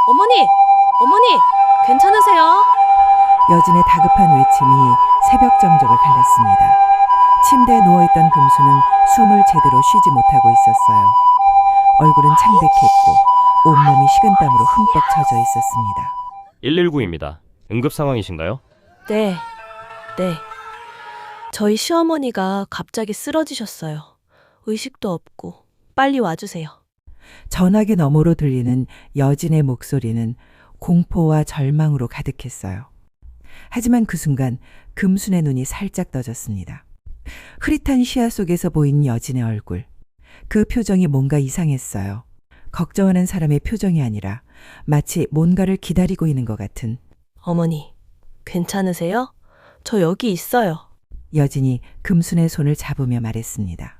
어머니! 어머니! 괜찮으세요? 여진의 다급한 외침이 새벽 정적을 갈랐습니다. 침대에 누워있던 금수는 숨을 제대로 쉬지 못하고 있었어요. 얼굴은 창백했고 온몸이 식은땀으로 흠뻑 젖어 있었습니다. 119입니다. 응급 상황이신가요? 네. 저희 시어머니가 갑자기 쓰러지셨어요. 의식도 없고 빨리 와주세요. 전화기 너머로 들리는 여진의 목소리는 공포와 절망으로 가득했어요. 하지만 그 순간 금순의 눈이 살짝 떠졌습니다. 흐릿한 시야 속에서 보인 여진의 얼굴. 그 표정이 뭔가 이상했어요. 걱정하는 사람의 표정이 아니라 마치 뭔가를 기다리고 있는 것 같은. 어머니, 괜찮으세요? 저 여기 있어요. 여진이 금순의 손을 잡으며 말했습니다.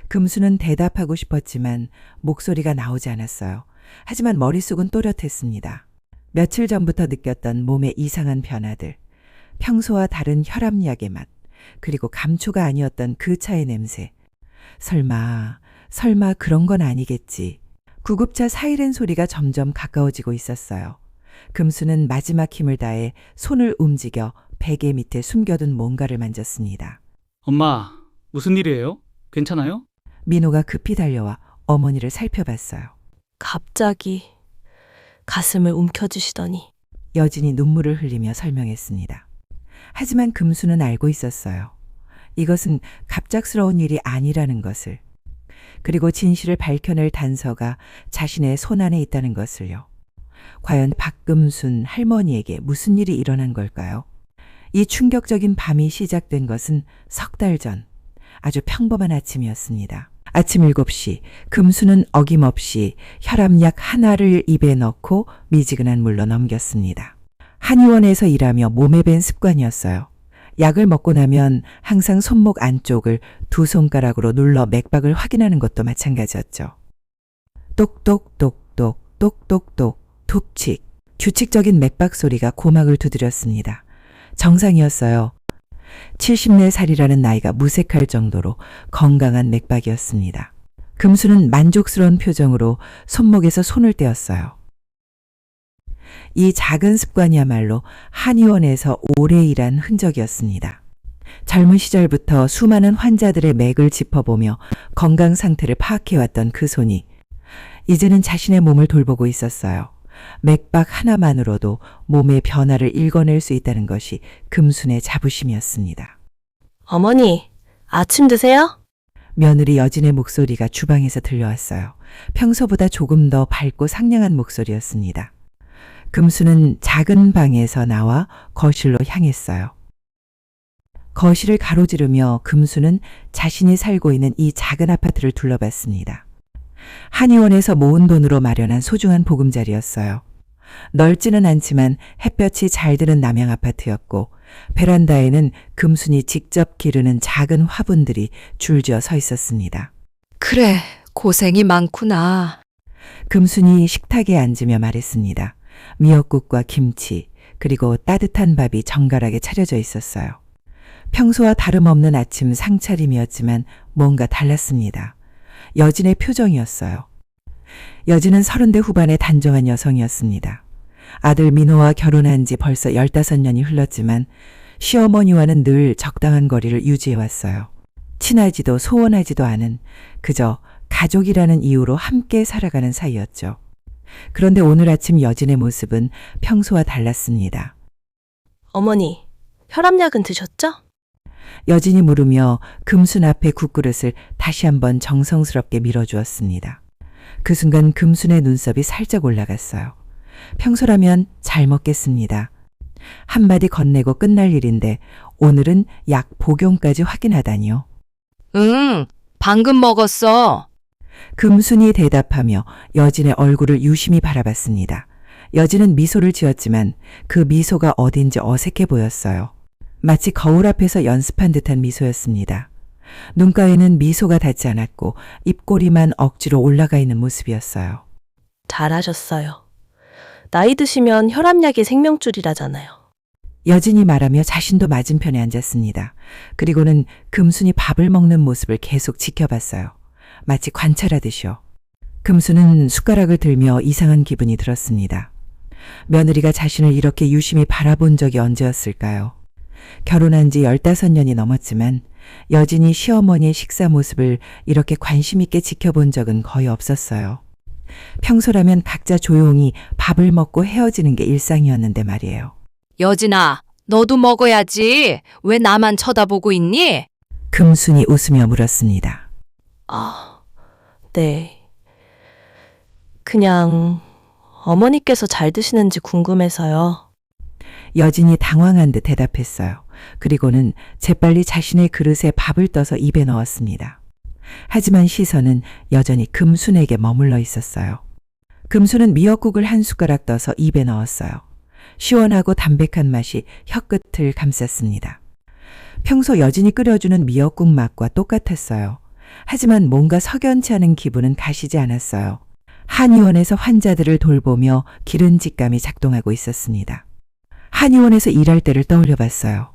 금순은 대답하고 싶었지만 목소리가 나오지 않았어요. 하지만 머릿속은 또렷했습니다. 며칠 전부터 느꼈던 몸의 이상한 변화들, 평소와 다른 혈압약의 맛, 그리고 감초가 아니었던 그 차의 냄새. 설마 그런 건 아니겠지. 구급차 사이렌 소리가 점점 가까워지고 있었어요. 금수는 마지막 힘을 다해 손을 움직여 베개 밑에 숨겨둔 뭔가를 만졌습니다. 엄마, 무슨 일이에요? 괜찮아요? 민호가 급히 달려와 어머니를 살펴봤어요. 갑자기 가슴을 움켜쥐시더니 여진이 눈물을 흘리며 설명했습니다. 하지만 금수는 알고 있었어요. 이것은 갑작스러운 일이 아니라는 것을. 그리고 진실을 밝혀낼 단서가 자신의 손 안에 있다는 것을요. 과연 박금순 할머니에게 무슨 일이 일어난 걸까요? 이 충격적인 밤이 시작된 것은 석 달 전, 아주 평범한 아침이었습니다. 아침 7시, 금수는 어김없이 혈압약 하나를 입에 넣고 미지근한 물로 넘겼습니다. 한의원에서 일하며 몸에 밴 습관이었어요. 약을 먹고 나면 항상 손목 안쪽을 두 손가락으로 눌러 맥박을 확인하는 것도 마찬가지였죠. 똑똑똑똑, 똑똑똑, 툭칙. 규칙적인 맥박 소리가 고막을 두드렸습니다. 정상이었어요. 74살이라는 나이가 무색할 정도로 건강한 맥박이었습니다. 금수는 만족스러운 표정으로 손목에서 손을 떼었어요. 이 작은 습관이야말로 한의원에서 오래 일한 흔적이었습니다. 젊은 시절부터 수많은 환자들의 맥을 짚어보며 건강 상태를 파악해왔던 그 손이 이제는 자신의 몸을 돌보고 있었어요. 맥박 하나만으로도 몸의 변화를 읽어낼 수 있다는 것이 금순의 자부심이었습니다. 어머니, 아침 드세요? 며느리 여진의 목소리가 주방에서 들려왔어요. 평소보다 조금 더 밝고 상냥한 목소리였습니다. 금수는 작은 방에서 나와 거실로 향했어요. 거실을 가로지르며 금수는 자신이 살고 있는 이 작은 아파트를 둘러봤습니다. 한의원에서 모은 돈으로 마련한 소중한 보금자리였어요. 넓지는 않지만 햇볕이 잘 드는 남양 아파트였고 베란다에는 금순이 직접 기르는 작은 화분들이 줄지어 서 있었습니다. 그래, 고생이 많구나. 금순이 식탁에 앉으며 말했습니다. 미역국과 김치 그리고 따뜻한 밥이 정갈하게 차려져 있었어요. 평소와 다름없는 아침 상차림이었지만 뭔가 달랐습니다. 여진의 표정이었어요. 여진은 30대 후반의 단정한 여성이었습니다. 아들 민호와 결혼한 지 벌써 15년이 흘렀지만 시어머니와는 늘 적당한 거리를 유지해왔어요. 친하지도 소원하지도 않은 그저 가족이라는 이유로 함께 살아가는 사이였죠. 그런데 오늘 아침 여진의 모습은 평소와 달랐습니다. 어머니, 혈압약은 드셨죠? 여진이 물으며 금순 앞에 국그릇을 다시 한번 정성스럽게 밀어주었습니다. 그 순간 금순의 눈썹이 살짝 올라갔어요. 평소라면 잘 먹겠습니다. 한마디 건네고 끝날 일인데 오늘은 약 복용까지 확인하다니요. 응, 방금 먹었어. 금순이 대답하며 여진의 얼굴을 유심히 바라봤습니다. 여진은 미소를 지었지만 그 미소가 어딘지 어색해 보였어요. 마치 거울 앞에서 연습한 듯한 미소였습니다. 눈가에는 미소가 닿지 않았고 입꼬리만 억지로 올라가 있는 모습이었어요. 잘하셨어요. 나이 드시면 혈압약이 생명줄이라잖아요. 여진이 말하며 자신도 맞은편에 앉았습니다. 그리고는 금순이 밥을 먹는 모습을 계속 지켜봤어요. 마치 관찰하듯이요. 금수는 숟가락을 들며 이상한 기분이 들었습니다. 며느리가 자신을 이렇게 유심히 바라본 적이 언제였을까요? 결혼한 지 15년이 넘었지만 여진이 시어머니의 식사 모습을 이렇게 관심 있게 지켜본 적은 거의 없었어요. 평소라면 각자 조용히 밥을 먹고 헤어지는 게 일상이었는데 말이에요. 여진아, 너도 먹어야지. 왜 나만 쳐다보고 있니? 금순이 웃으며 물었습니다. 아, 네. 그냥 어머니께서 잘 드시는지 궁금해서요. 여진이 당황한 듯 대답했어요. 그리고는 재빨리 자신의 그릇에 밥을 떠서 입에 넣었습니다. 하지만 시선은 여전히 금순에게 머물러 있었어요. 금순은 미역국을 한 숟가락 떠서 입에 넣었어요. 시원하고 담백한 맛이 혀끝을 감쌌습니다. 평소 여진이 끓여주는 미역국 맛과 똑같았어요. 하지만 뭔가 석연치 않은 기분은 가시지 않았어요. 한의원에서 환자들을 돌보며 기른 직감이 작동하고 있었습니다. 한의원에서 일할 때를 떠올려 봤어요.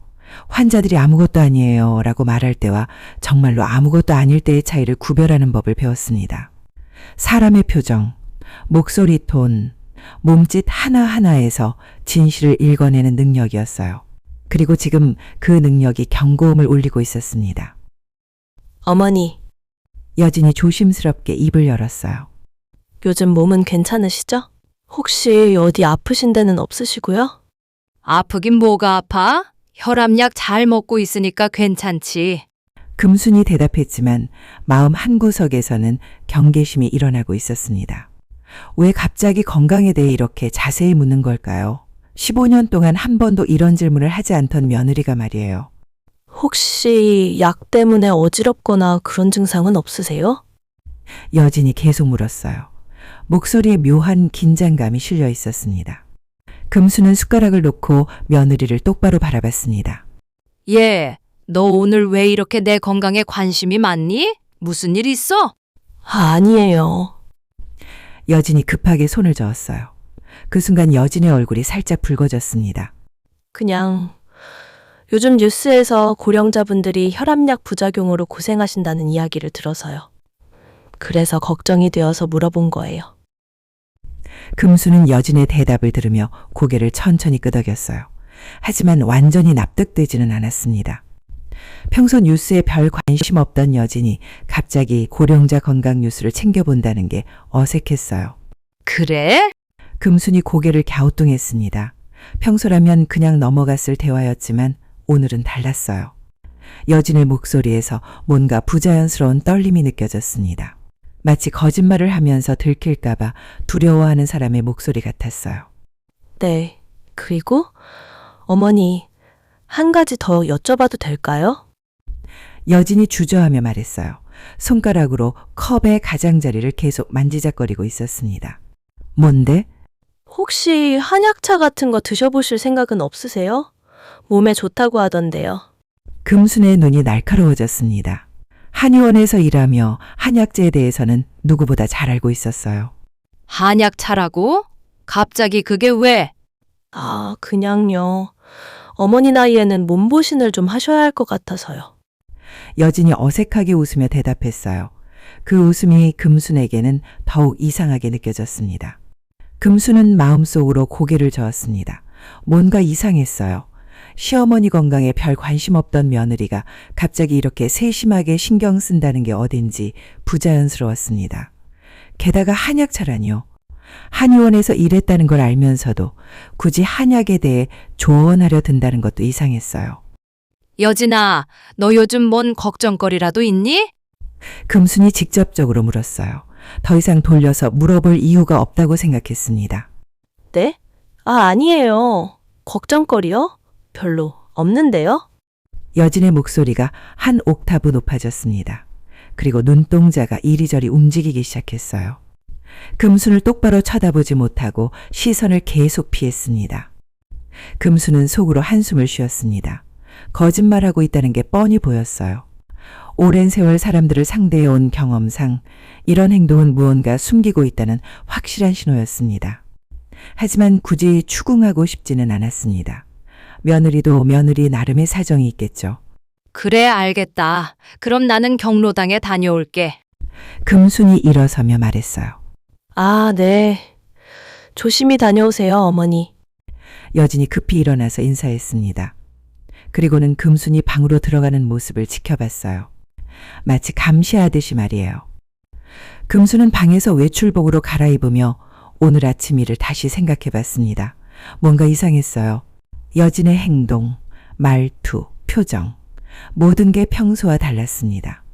환자들이 아무것도 아니에요 라고 말할 때와 정말로 아무것도 아닐 때의 차이를 구별하는 법을 배웠습니다. 사람의 표정, 목소리 톤, 몸짓 하나하나에서 진실을 읽어내는 능력이었어요. 그리고 지금 그 능력이 경고음을 울리고 있었습니다. 어머니, 여진이 조심스럽게 입을 열었어요. 요즘 몸은 괜찮으시죠? 혹시 어디 아프신 데는 없으시고요? 아프긴 뭐가 아파? 혈압약 잘 먹고 있으니까 괜찮지. 금순이 대답했지만 마음 한구석에서는 경계심이 일어나고 있었습니다. 왜 갑자기 건강에 대해 이렇게 자세히 묻는 걸까요? 15년 동안 한 번도 이런 질문을 하지 않던 며느리가 말이에요. 혹시 약 때문에 어지럽거나 그런 증상은 없으세요? 여진이 계속 물었어요. 목소리에 묘한 긴장감이 실려 있었습니다. 금수는 숟가락을 놓고 며느리를 똑바로 바라봤습니다. 얘, 너 오늘 왜 이렇게 내 건강에 관심이 많니? 무슨 일 있어? 아니에요. 여진이 급하게 손을 저었어요. 그 순간 여진의 얼굴이 살짝 붉어졌습니다. 그냥 요즘 뉴스에서 고령자분들이 혈압약 부작용으로 고생하신다는 이야기를 들어서요. 그래서 걱정이 되어서 물어본 거예요. 금수는 여진의 대답을 들으며 고개를 천천히 끄덕였어요. 하지만 완전히 납득되지는 않았습니다. 평소 뉴스에 별 관심 없던 여진이 갑자기 고령자 건강 뉴스를 챙겨본다는 게 어색했어요. 그래? 금순이 고개를 갸우뚱했습니다. 평소라면 그냥 넘어갔을 대화였지만 오늘은 달랐어요. 여진의 목소리에서 뭔가 부자연스러운 떨림이 느껴졌습니다. 마치 거짓말을 하면서 들킬까봐 두려워하는 사람의 목소리 같았어요. 네. 그리고 어머니, 한 가지 더 여쭤봐도 될까요? 여진이 주저하며 말했어요. 손가락으로 컵의 가장자리를 계속 만지작거리고 있었습니다. 뭔데? 혹시 한약차 같은 거 드셔보실 생각은 없으세요? 몸에 좋다고 하던데요. 금순의 눈이 날카로워졌습니다. 한의원에서 일하며 한약재에 대해서는 누구보다 잘 알고 있었어요. 한약차라고? 갑자기 그게 왜? 아, 그냥요. 어머니 나이에는 몸보신을 좀 하셔야 할 것 같아서요. 여진이 어색하게 웃으며 대답했어요. 그 웃음이 금순에게는 더욱 이상하게 느껴졌습니다. 금순은 마음속으로 고개를 저었습니다. 뭔가 이상했어요. 시어머니 건강에 별 관심 없던 며느리가 갑자기 이렇게 세심하게 신경 쓴다는 게 어딘지 부자연스러웠습니다. 게다가 한약차라니요. 한의원에서 일했다는 걸 알면서도 굳이 한약에 대해 조언하려 든다는 것도 이상했어요. 여진아, 너 요즘 뭔 걱정거리라도 있니? 금순이 직접적으로 물었어요. 더 이상 돌려서 물어볼 이유가 없다고 생각했습니다. 네? 아, 아니에요. 걱정거리요? 별로 없는데요? 여진의 목소리가 한 옥타브 높아졌습니다. 그리고 눈동자가 이리저리 움직이기 시작했어요. 금순을 똑바로 쳐다보지 못하고 시선을 계속 피했습니다. 금순은 속으로 한숨을 쉬었습니다. 거짓말하고 있다는 게 뻔히 보였어요. 오랜 세월 사람들을 상대해온 경험상 이런 행동은 무언가 숨기고 있다는 확실한 신호였습니다. 하지만 굳이 추궁하고 싶지는 않았습니다. 며느리도 며느리 나름의 사정이 있겠죠. 그래, 알겠다. 그럼 나는 경로당에 다녀올게. 금순이 일어서며 말했어요. 아, 네. 조심히 다녀오세요, 어머니. 여진이 급히 일어나서 인사했습니다. 그리고는 금순이 방으로 들어가는 모습을 지켜봤어요. 마치 감시하듯이 말이에요. 금순은 방에서 외출복으로 갈아입으며 오늘 아침 일을 다시 생각해봤습니다. 뭔가 이상했어요. 여진의 행동, 말투, 표정, 모든 게 평소와 달랐습니다.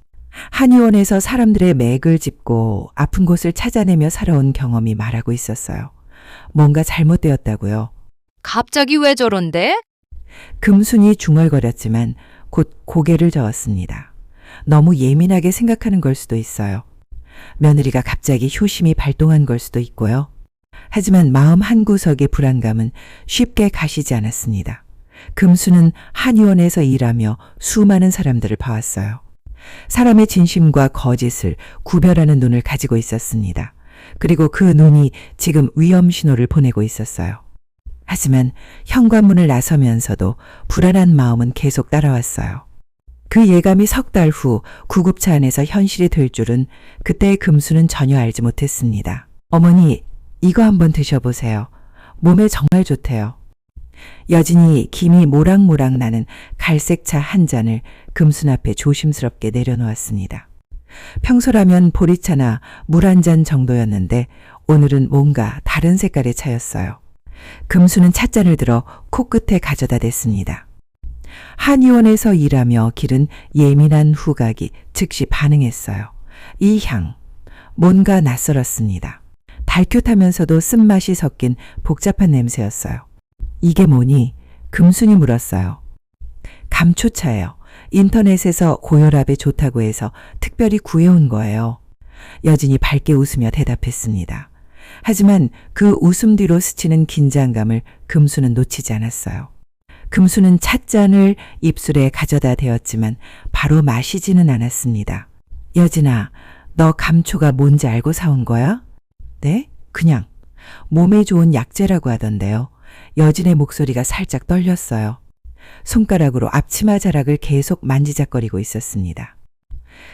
한의원에서 사람들의 맥을 짚고 아픈 곳을 찾아내며 살아온 경험이 말하고 있었어요. 뭔가 잘못되었다고요. 갑자기 왜 저런데? 금순이 중얼거렸지만 곧 고개를 저었습니다. 너무 예민하게 생각하는 걸 수도 있어요. 며느리가 갑자기 효심이 발동한 걸 수도 있고요. 하지만 마음 한구석의 불안감은 쉽게 가시지 않았습니다. 금수는 한의원에서 일하며 수많은 사람들을 봐왔어요. 사람의 진심과 거짓을 구별하는 눈을 가지고 있었습니다. 그리고 그 눈이 지금 위험 신호를 보내고 있었어요. 하지만 현관문을 나서면서도 불안한 마음은 계속 따라왔어요. 그 예감이 석 달 후 구급차 안에서 현실이 될 줄은 그때의 금수는 전혀 알지 못했습니다. 어머니, 이거 한번 드셔보세요. 몸에 정말 좋대요. 여진이 김이 모락모락 나는 갈색차 한 잔을 금순 앞에 조심스럽게 내려놓았습니다. 평소라면 보리차나 물 한 잔 정도였는데 오늘은 뭔가 다른 색깔의 차였어요. 금수는 찻잔을 들어 코끝에 가져다 댔습니다. 한의원에서 일하며 기른 예민한 후각이 즉시 반응했어요. 이 향, 뭔가 낯설었습니다. 달콤하면서도 쓴맛이 섞인 복잡한 냄새였어요. 이게 뭐니? 금순이 물었어요. 감초차예요. 인터넷에서 고혈압에 좋다고 해서 특별히 구해온 거예요. 여진이 밝게 웃으며 대답했습니다. 하지만 그 웃음 뒤로 스치는 긴장감을 금수는 놓치지 않았어요. 금수는 찻잔을 입술에 가져다 대었지만 바로 마시지는 않았습니다. 여진아, 너 감초가 뭔지 알고 사온 거야? 네? 그냥 몸에 좋은 약재라고 하던데요. 여진의 목소리가 살짝 떨렸어요. 손가락으로 앞치마 자락을 계속 만지작거리고 있었습니다.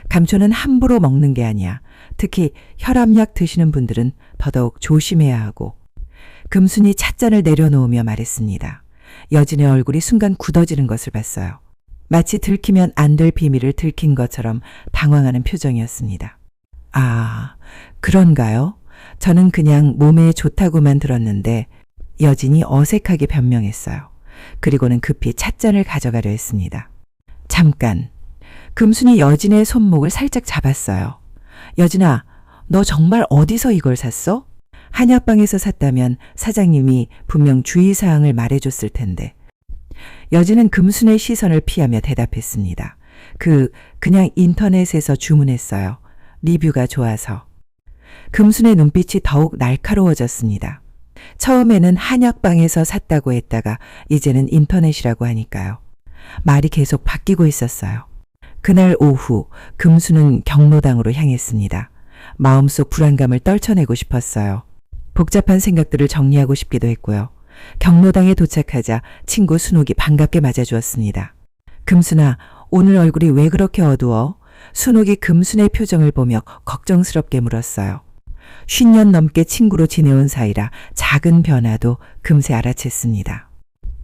감초는 함부로 먹는 게 아니야. 특히 혈압약 드시는 분들은 더더욱 조심해야 하고. 금순이 찻잔을 내려놓으며 말했습니다. 여진의 얼굴이 순간 굳어지는 것을 봤어요. 마치 들키면 안 될 비밀을 들킨 것처럼 당황하는 표정이었습니다. 아, 그런가요? 저는 그냥 몸에 좋다고만 들었는데. 여진이 어색하게 변명했어요. 그리고는 급히 찻잔을 가져가려 했습니다. 잠깐. 금순이 여진의 손목을 살짝 잡았어요. 여진아, 너 정말 어디서 이걸 샀어? 한약방에서 샀다면 사장님이 분명 주의사항을 말해줬을 텐데. 여진은 금순의 시선을 피하며 대답했습니다. 그냥 인터넷에서 주문했어요. 리뷰가 좋아서. 금순의 눈빛이 더욱 날카로워졌습니다. 처음에는 한약방에서 샀다고 했다가 이제는 인터넷이라고 하니까요. 말이 계속 바뀌고 있었어요. 그날 오후 금수는 경로당으로 향했습니다. 마음속 불안감을 떨쳐내고 싶었어요. 복잡한 생각들을 정리하고 싶기도 했고요. 경로당에 도착하자 친구 순옥이 반갑게 맞아주었습니다. 금순아, 오늘 얼굴이 왜 그렇게 어두워? 순옥이 금순의 표정을 보며 걱정스럽게 물었어요. 50년 넘게 친구로 지내온 사이라 작은 변화도 금세 알아챘습니다.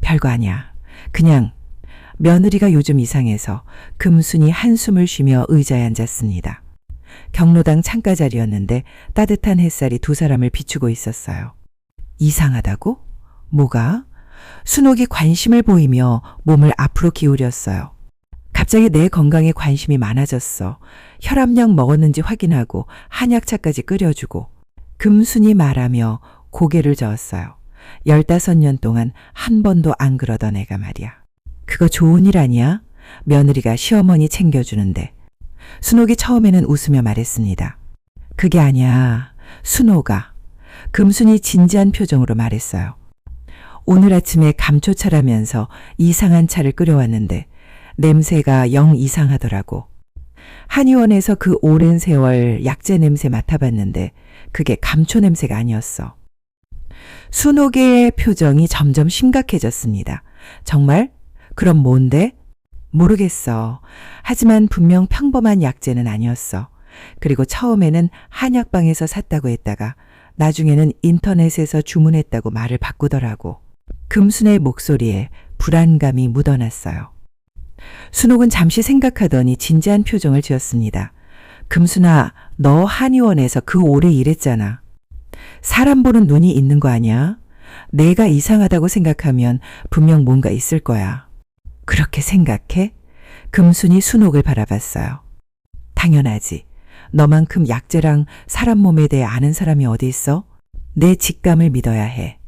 별거 아니야. 그냥 며느리가 요즘 이상해서. 금순이 한숨을 쉬며 의자에 앉았습니다. 경로당 창가 자리였는데 따뜻한 햇살이 두 사람을 비추고 있었어요. 이상하다고? 뭐가? 순옥이 관심을 보이며 몸을 앞으로 기울였어요. 갑자기 내 건강에 관심이 많아졌어. 혈압약 먹었는지 확인하고 한약차까지 끓여주고. 금순이 말하며 고개를 저었어요. 15년 동안 한 번도 안 그러던 애가 말이야. 그거 좋은 일 아니야? 며느리가 시어머니 챙겨주는데. 순옥이 처음에는 웃으며 말했습니다. 그게 아니야. 순옥아. 금순이 진지한 표정으로 말했어요. 오늘 아침에 감초차라면서 이상한 차를 끓여왔는데 냄새가 영 이상하더라고. 한의원에서 그 오랜 세월 약재 냄새 맡아봤는데 그게 감초 냄새가 아니었어. 순옥의 표정이 점점 심각해졌습니다. 정말? 그럼 뭔데? 모르겠어. 하지만 분명 평범한 약재는 아니었어. 그리고 처음에는 한약방에서 샀다고 했다가 나중에는 인터넷에서 주문했다고 말을 바꾸더라고. 금순의 목소리에 불안감이 묻어났어요. 순옥은 잠시 생각하더니 진지한 표정을 지었습니다. 금순아, 너 한의원에서 그 오래 일했잖아. 사람 보는 눈이 있는 거 아니야? 내가 이상하다고 생각하면 분명 뭔가 있을 거야. 그렇게 생각해? 금순이 순옥을 바라봤어요. 당연하지. 너만큼 약재랑 사람 몸에 대해 아는 사람이 어디 있어? 내 직감을 믿어야 해.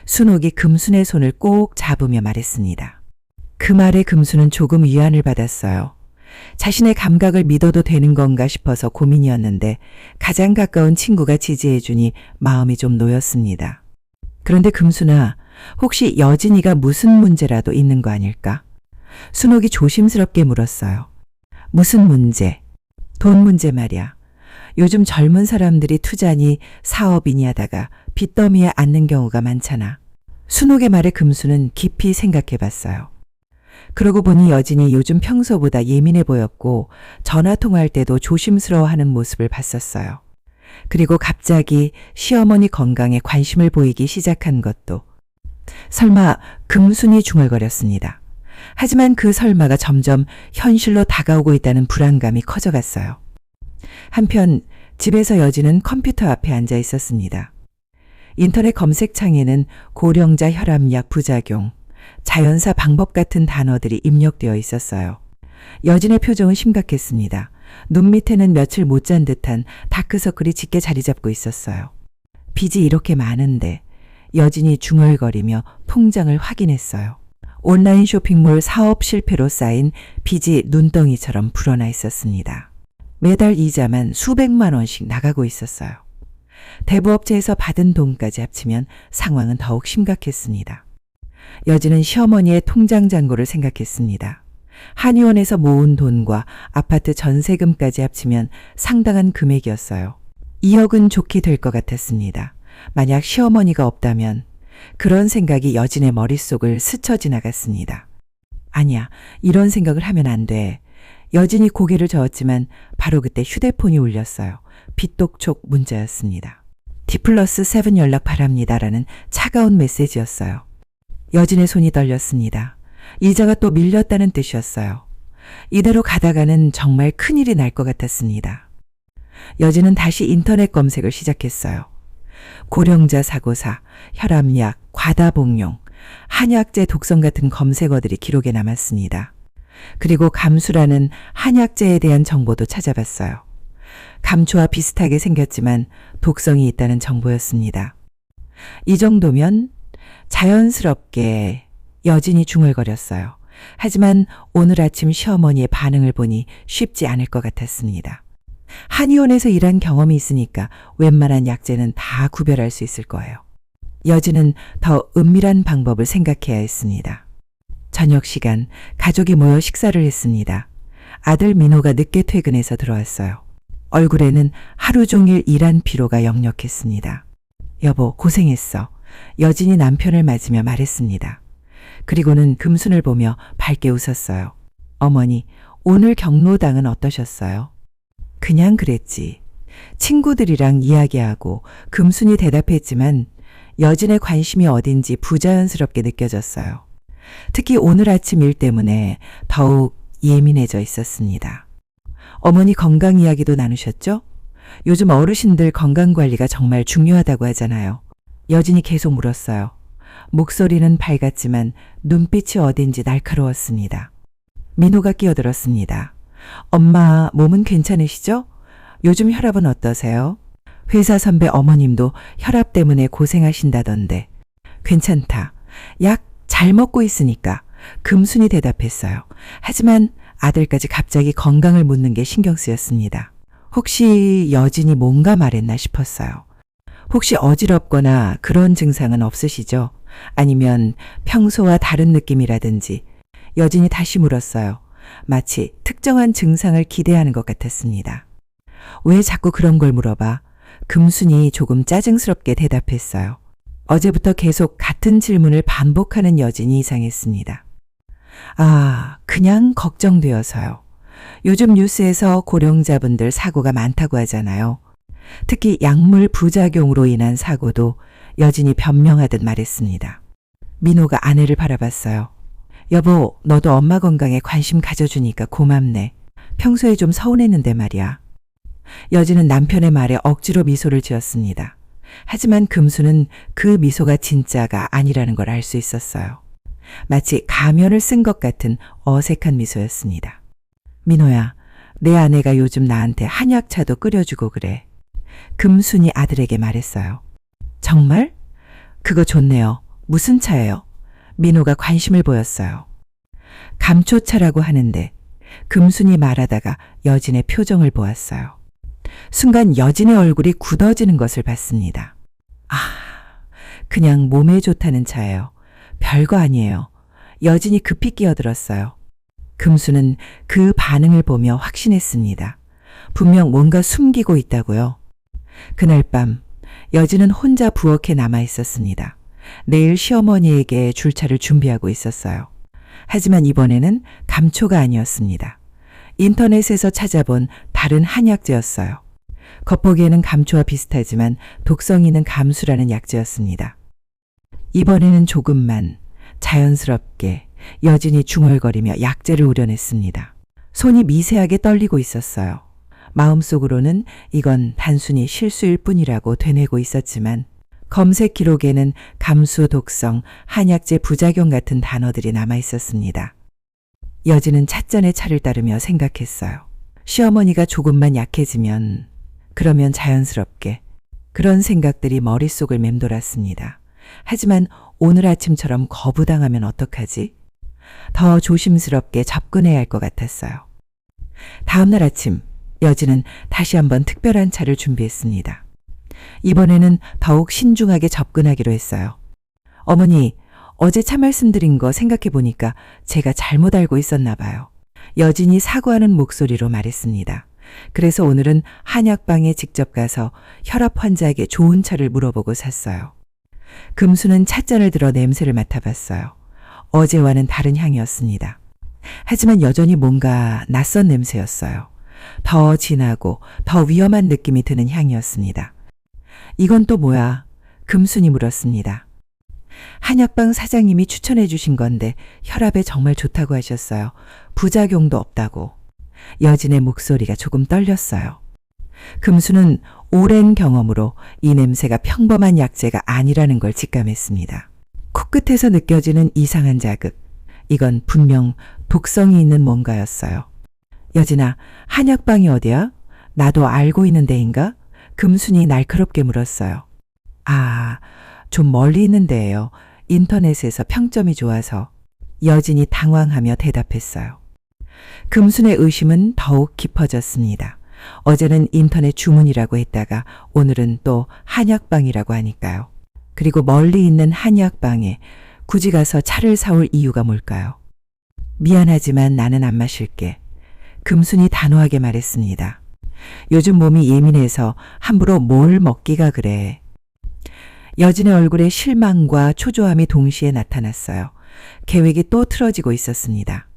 순옥이 금순의 손을 꼭 잡으며 말했습니다. 그 말에 금순은 조금 위안을 받았어요. 자신의 감각을 믿어도 되는 건가 싶어서 고민이었는데 가장 가까운 친구가 지지해주니 마음이 좀 놓였습니다. 그런데 금순아, 혹시 여진이가 무슨 문제라도 있는 거 아닐까? 순옥이 조심스럽게 물었어요. 무슨 문제? 돈 문제 말이야. 요즘 젊은 사람들이 투자니 사업이니 하다가 빚더미에 앉는 경우가 많잖아. 순옥의 말에 금수는 깊이 생각해 봤어요. 그러고 보니 여진이 요즘 평소보다 예민해 보였고 전화 통화할 때도 조심스러워하는 모습을 봤었어요. 그리고 갑자기 시어머니 건강에 관심을 보이기 시작한 것도. 설마 금순이 중얼거렸습니다. 하지만 그 설마가 점점 현실로 다가오고 있다는 불안감이 커져갔어요. 한편 집에서 여진은 컴퓨터 앞에 앉아 있었습니다. 인터넷 검색창에는 고령자 혈압약 부작용, 자연사 방법 같은 단어들이 입력되어 있었어요. 여진의 표정은 심각했습니다. 눈 밑에는 며칠 못 잔 듯한 다크서클이 짙게 자리 잡고 있었어요. 빚이 이렇게 많은데 여진이 중얼거리며 통장을 확인했어요. 온라인 쇼핑몰 사업 실패로 쌓인 빚이 눈덩이처럼 불어나 있었습니다. 매달 이자만 수백만 원씩 나가고 있었어요. 대부업체에서 받은 돈까지 합치면 상황은 더욱 심각했습니다. 여진은 시어머니의 통장 잔고를 생각했습니다. 한의원에서 모은 돈과 아파트 전세금까지 합치면 상당한 금액이었어요. 2억은 좋게 될 것 같았습니다. 만약 시어머니가 없다면 그런 생각이 여진의 머릿속을 스쳐 지나갔습니다. 아니야, 이런 생각을 하면 안 돼. 여진이 고개를 저었지만 바로 그때 휴대폰이 울렸어요. 빚독촉 문자였습니다. D+7 연락 바랍니다라는 차가운 메시지였어요. 여진의 손이 떨렸습니다. 이자가 또 밀렸다는 뜻이었어요. 이대로 가다가는 정말 큰일이 날 것 같았습니다. 여진은 다시 인터넷 검색을 시작했어요. 고령자 사고사, 혈압약, 과다복용, 한약재 독성 같은 검색어들이 기록에 남았습니다. 그리고 감수라는 한약재에 대한 정보도 찾아봤어요. 감초와 비슷하게 생겼지만 독성이 있다는 정보였습니다. 이 정도면 자연스럽게 여진이 중얼거렸어요. 하지만 오늘 아침 시어머니의 반응을 보니 쉽지 않을 것 같았습니다. 한의원에서 일한 경험이 있으니까 웬만한 약재는 다 구별할 수 있을 거예요. 여진은 더 은밀한 방법을 생각해야 했습니다. 저녁 시간 가족이 모여 식사를 했습니다. 아들 민호가 늦게 퇴근해서 들어왔어요. 얼굴에는 하루 종일 일한 피로가 역력했습니다. 여보, 고생했어. 여진이 남편을 맞으며 말했습니다. 그리고는 금순을 보며 밝게 웃었어요. 어머니, 오늘 경로당은 어떠셨어요? 그냥 그랬지. 친구들이랑 이야기하고 금순이 대답했지만 여진의 관심이 어딘지 부자연스럽게 느껴졌어요. 특히 오늘 아침 일 때문에 더욱 예민해져 있었습니다. 어머니 건강 이야기도 나누셨죠? 요즘 어르신들 건강관리가 정말 중요하다고 하잖아요. 여진이 계속 물었어요. 목소리는 밝았지만 눈빛이 어딘지 날카로웠습니다. 민호가 끼어들었습니다. 엄마, 몸은 괜찮으시죠? 요즘 혈압은 어떠세요? 회사 선배 어머님도 혈압 때문에 고생하신다던데. 괜찮다. 약 잘 먹고 있으니까. 금순이 대답했어요. 하지만 아들까지 갑자기 건강을 묻는 게 신경 쓰였습니다. 혹시 여진이 뭔가 말했나 싶었어요. 혹시 어지럽거나 그런 증상은 없으시죠? 아니면 평소와 다른 느낌이라든지. 여진이 다시 물었어요. 마치 특정한 증상을 기대하는 것 같았습니다. 왜 자꾸 그런 걸 물어봐? 금순이 조금 짜증스럽게 대답했어요. 어제부터 계속 같은 질문을 반복하는 여진이 이상했습니다. 아, 그냥 걱정되어서요. 요즘 뉴스에서 고령자분들 사고가 많다고 하잖아요. 특히 약물 부작용으로 인한 사고도 여진이 변명하듯 말했습니다. 민호가 아내를 바라봤어요. 여보, 너도 엄마 건강에 관심 가져주니까 고맙네. 평소에 좀 서운했는데 말이야. 여진은 남편의 말에 억지로 미소를 지었습니다. 하지만 금수는 그 미소가 진짜가 아니라는 걸 알 수 있었어요. 마치 가면을 쓴 것 같은 어색한 미소였습니다. 민호야, 내 아내가 요즘 나한테 한약차도 끓여주고 그래. 금순이 아들에게 말했어요. 정말? 그거 좋네요. 무슨 차예요? 민호가 관심을 보였어요. 감초차라고 하는데 금순이 말하다가 여진의 표정을 보았어요. 순간 여진의 얼굴이 굳어지는 것을 봤습니다. 아, 그냥 몸에 좋다는 차예요. 별거 아니에요. 여진이 급히 끼어들었어요. 금수는 그 반응을 보며 확신했습니다. 분명 뭔가 숨기고 있다고요. 그날 밤 여진은 혼자 부엌에 남아 있었습니다. 내일 시어머니에게 줄 차를 준비하고 있었어요. 하지만 이번에는 감초가 아니었습니다. 인터넷에서 찾아본 다른 한약재였어요. 겉보기에는 감초와 비슷하지만 독성이 있는 감수라는 약재였습니다. 이번에는 조금만 자연스럽게 여진이 중얼거리며 약재를 우려냈습니다. 손이 미세하게 떨리고 있었어요. 마음속으로는 이건 단순히 실수일 뿐이라고 되뇌고 있었지만 검색 기록에는 감수, 독성, 한약재 부작용 같은 단어들이 남아 있었습니다. 여진은 찻잔에 차를 따르며 생각했어요. 시어머니가 조금만 약해지면, 그러면 자연스럽게 그런 생각들이 머릿속을 맴돌았습니다. 하지만 오늘 아침처럼 거부당하면 어떡하지? 더 조심스럽게 접근해야 할 것 같았어요. 다음 날 아침 여진은 다시 한번 특별한 차를 준비했습니다. 이번에는 더욱 신중하게 접근하기로 했어요. 어머니, 어제 차 말씀드린 거 생각해 보니까 제가 잘못 알고 있었나 봐요. 여진이 사과하는 목소리로 말했습니다. 그래서 오늘은 한약방에 직접 가서 혈압 환자에게 좋은 차를 물어보고 샀어요. 금수는 찻잔을 들어 냄새를 맡아봤어요. 어제와는 다른 향이었습니다. 하지만 여전히 뭔가 낯선 냄새였어요. 더 진하고 더 위험한 느낌이 드는 향이었습니다. 이건 또 뭐야? 금순이 물었습니다. 한약방 사장님이 추천해 주신 건데 혈압에 정말 좋다고 하셨어요. 부작용도 없다고. 여진의 목소리가 조금 떨렸어요. 금수는 오랜 경험으로 이 냄새가 평범한 약재가 아니라는 걸 직감했습니다. 코끝에서 느껴지는 이상한 자극. 이건 분명 독성이 있는 뭔가였어요. 여진아, 한약방이 어디야? 나도 알고 있는 데인가? 금순이 날카롭게 물었어요. 아, 좀 멀리 있는 데예요. 인터넷에서 평점이 좋아서. 여진이 당황하며 대답했어요. 금순의 의심은 더욱 깊어졌습니다. 어제는 인터넷 주문이라고 했다가 오늘은 또 한약방이라고 하니까요. 그리고 멀리 있는 한약방에 굳이 가서 차를 사올 이유가 뭘까요? 미안하지만 나는 안 마실게. 금순이 단호하게 말했습니다. 요즘 몸이 예민해서 함부로 뭘 먹기가 그래. 여진의 얼굴에 실망과 초조함이 동시에 나타났어요. 계획이 또 틀어지고 있었습니다.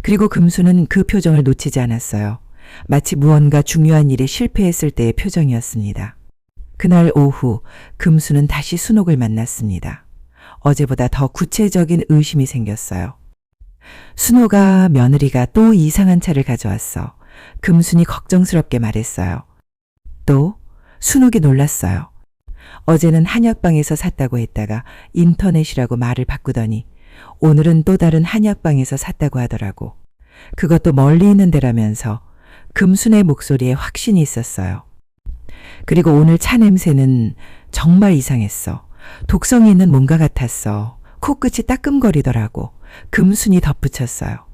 그리고 금수는 그 표정을 놓치지 않았어요. 마치 무언가 중요한 일이 실패했을 때의 표정이었습니다. 그날 오후 금수는 다시 순옥을 만났습니다. 어제보다 더 구체적인 의심이 생겼어요. 순호가 며느리가 또 이상한 차를 가져왔어. 금순이 걱정스럽게 말했어요. 또 순옥이 놀랐어요. 어제는 한약방에서 샀다고 했다가 인터넷이라고 말을 바꾸더니 오늘은 또 다른 한약방에서 샀다고 하더라고. 그것도 멀리 있는 데라면서 금순의 목소리에 확신이 있었어요. 그리고 오늘 차 냄새는 정말 이상했어. 독성이 있는 뭔가 같았어. 코끝이 따끔거리더라고. 금순이 덧붙였어요.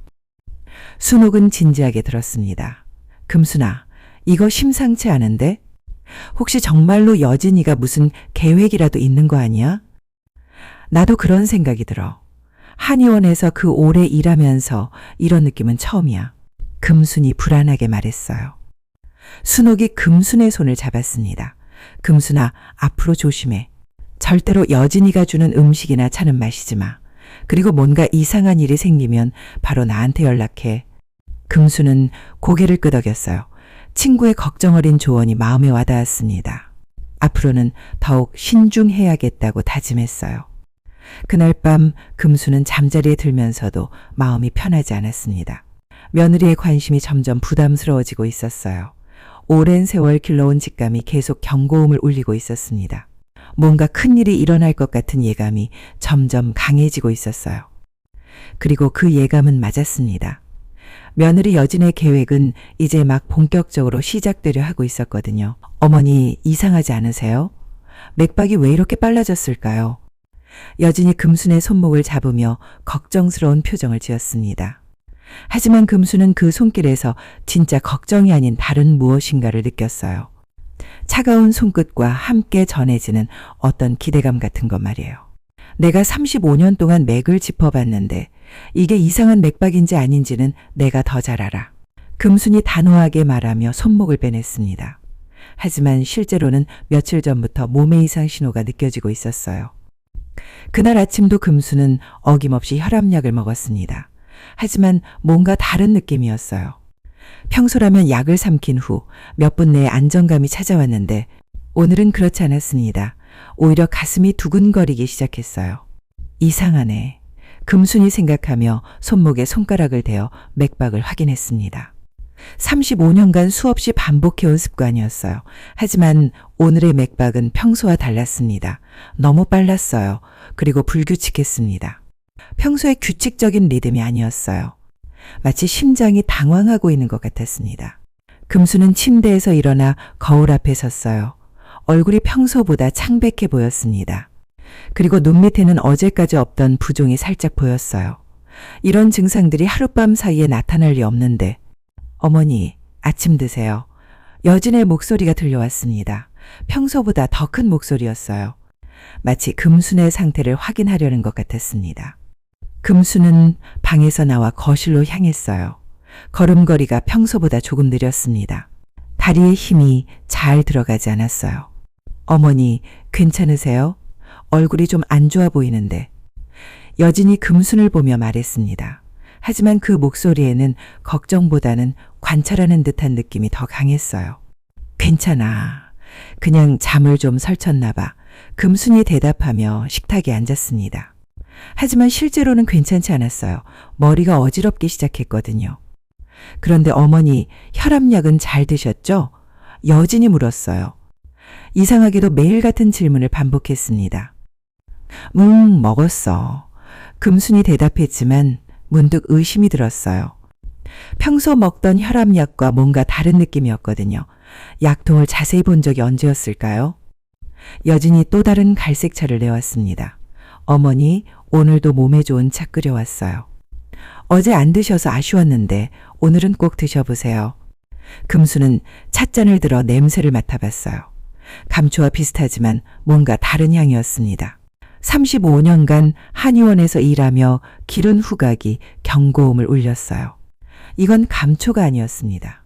순옥은 진지하게 들었습니다. 금순아, 이거 심상치 않은데? 혹시 정말로 여진이가 무슨 계획이라도 있는 거 아니야? 나도 그런 생각이 들어. 한의원에서 그 오래 일하면서 이런 느낌은 처음이야. 금순이 불안하게 말했어요. 순옥이 금순의 손을 잡았습니다. 금순아, 앞으로 조심해. 절대로 여진이가 주는 음식이나 차는 마시지 마. 그리고 뭔가 이상한 일이 생기면 바로 나한테 연락해. 금수는 고개를 끄덕였어요. 친구의 걱정 어린 조언이 마음에 와닿았습니다. 앞으로는 더욱 신중해야겠다고 다짐했어요. 그날 밤 금수는 잠자리에 들면서도 마음이 편하지 않았습니다. 며느리의 관심이 점점 부담스러워지고 있었어요. 오랜 세월 길러온 직감이 계속 경고음을 울리고 있었습니다. 뭔가 큰일이 일어날 것 같은 예감이 점점 강해지고 있었어요. 그리고 그 예감은 맞았습니다. 며느리 여진의 계획은 이제 막 본격적으로 시작되려 하고 있었거든요. 어머니, 이상하지 않으세요? 맥박이 왜 이렇게 빨라졌을까요? 여진이 금순의 손목을 잡으며 걱정스러운 표정을 지었습니다. 하지만 금순은 그 손길에서 진짜 걱정이 아닌 다른 무엇인가를 느꼈어요. 차가운 손끝과 함께 전해지는 어떤 기대감 같은 것 말이에요. 내가 35년 동안 맥을 짚어봤는데 이게 이상한 맥박인지 아닌지는 내가 더 잘 알아. 금순이 단호하게 말하며 손목을 빼냈습니다. 하지만 실제로는 며칠 전부터 몸에 이상 신호가 느껴지고 있었어요. 그날 아침도 금순은 어김없이 혈압약을 먹었습니다. 하지만 뭔가 다른 느낌이었어요. 평소라면 약을 삼킨 후 몇 분 내에 안정감이 찾아왔는데 오늘은 그렇지 않았습니다. 오히려 가슴이 두근거리기 시작했어요. 이상하네. 금순이 생각하며 손목에 손가락을 대어 맥박을 확인했습니다. 35년간 수없이 반복해온 습관이었어요. 하지만 오늘의 맥박은 평소와 달랐습니다. 너무 빨랐어요. 그리고 불규칙했습니다. 평소의 규칙적인 리듬이 아니었어요. 마치 심장이 당황하고 있는 것 같았습니다. 금수는 침대에서 일어나 거울 앞에 섰어요. 얼굴이 평소보다 창백해 보였습니다. 그리고 눈 밑에는 어제까지 없던 부종이 살짝 보였어요. 이런 증상들이 하룻밤 사이에 나타날 리 없는데 어머니, 아침 드세요. 여진의 목소리가 들려왔습니다. 평소보다 더 큰 목소리였어요. 마치 금순의 상태를 확인하려는 것 같았습니다. 금순은 방에서 나와 거실로 향했어요. 걸음걸이가 평소보다 조금 느렸습니다. 다리에 힘이 잘 들어가지 않았어요. 어머니, 괜찮으세요? 얼굴이 좀 안 좋아 보이는데. 여진이 금순을 보며 말했습니다. 하지만 그 목소리에는 걱정보다는 관찰하는 듯한 느낌이 더 강했어요. 괜찮아. 그냥 잠을 좀 설쳤나 봐. 금순이 대답하며 식탁에 앉았습니다. 하지만 실제로는 괜찮지 않았어요. 머리가 어지럽기 시작했거든요. 그런데 어머니, 혈압약은 잘 드셨죠? 여진이 물었어요. 이상하게도 매일 같은 질문을 반복했습니다. 먹었어. 금순이 대답했지만 문득 의심이 들었어요. 평소 먹던 혈압약과 뭔가 다른 느낌이었거든요. 약통을 자세히 본 적이 언제였을까요? 여진이 또 다른 갈색차를 내왔습니다. 어머니, 오늘도 몸에 좋은 차 끓여왔어요. 어제 안 드셔서 아쉬웠는데 오늘은 꼭 드셔보세요. 금수는 찻잔을 들어 냄새를 맡아봤어요. 감초와 비슷하지만 뭔가 다른 향이었습니다. 35년간 한의원에서 일하며 기른 후각이 경고음을 울렸어요. 이건 감초가 아니었습니다.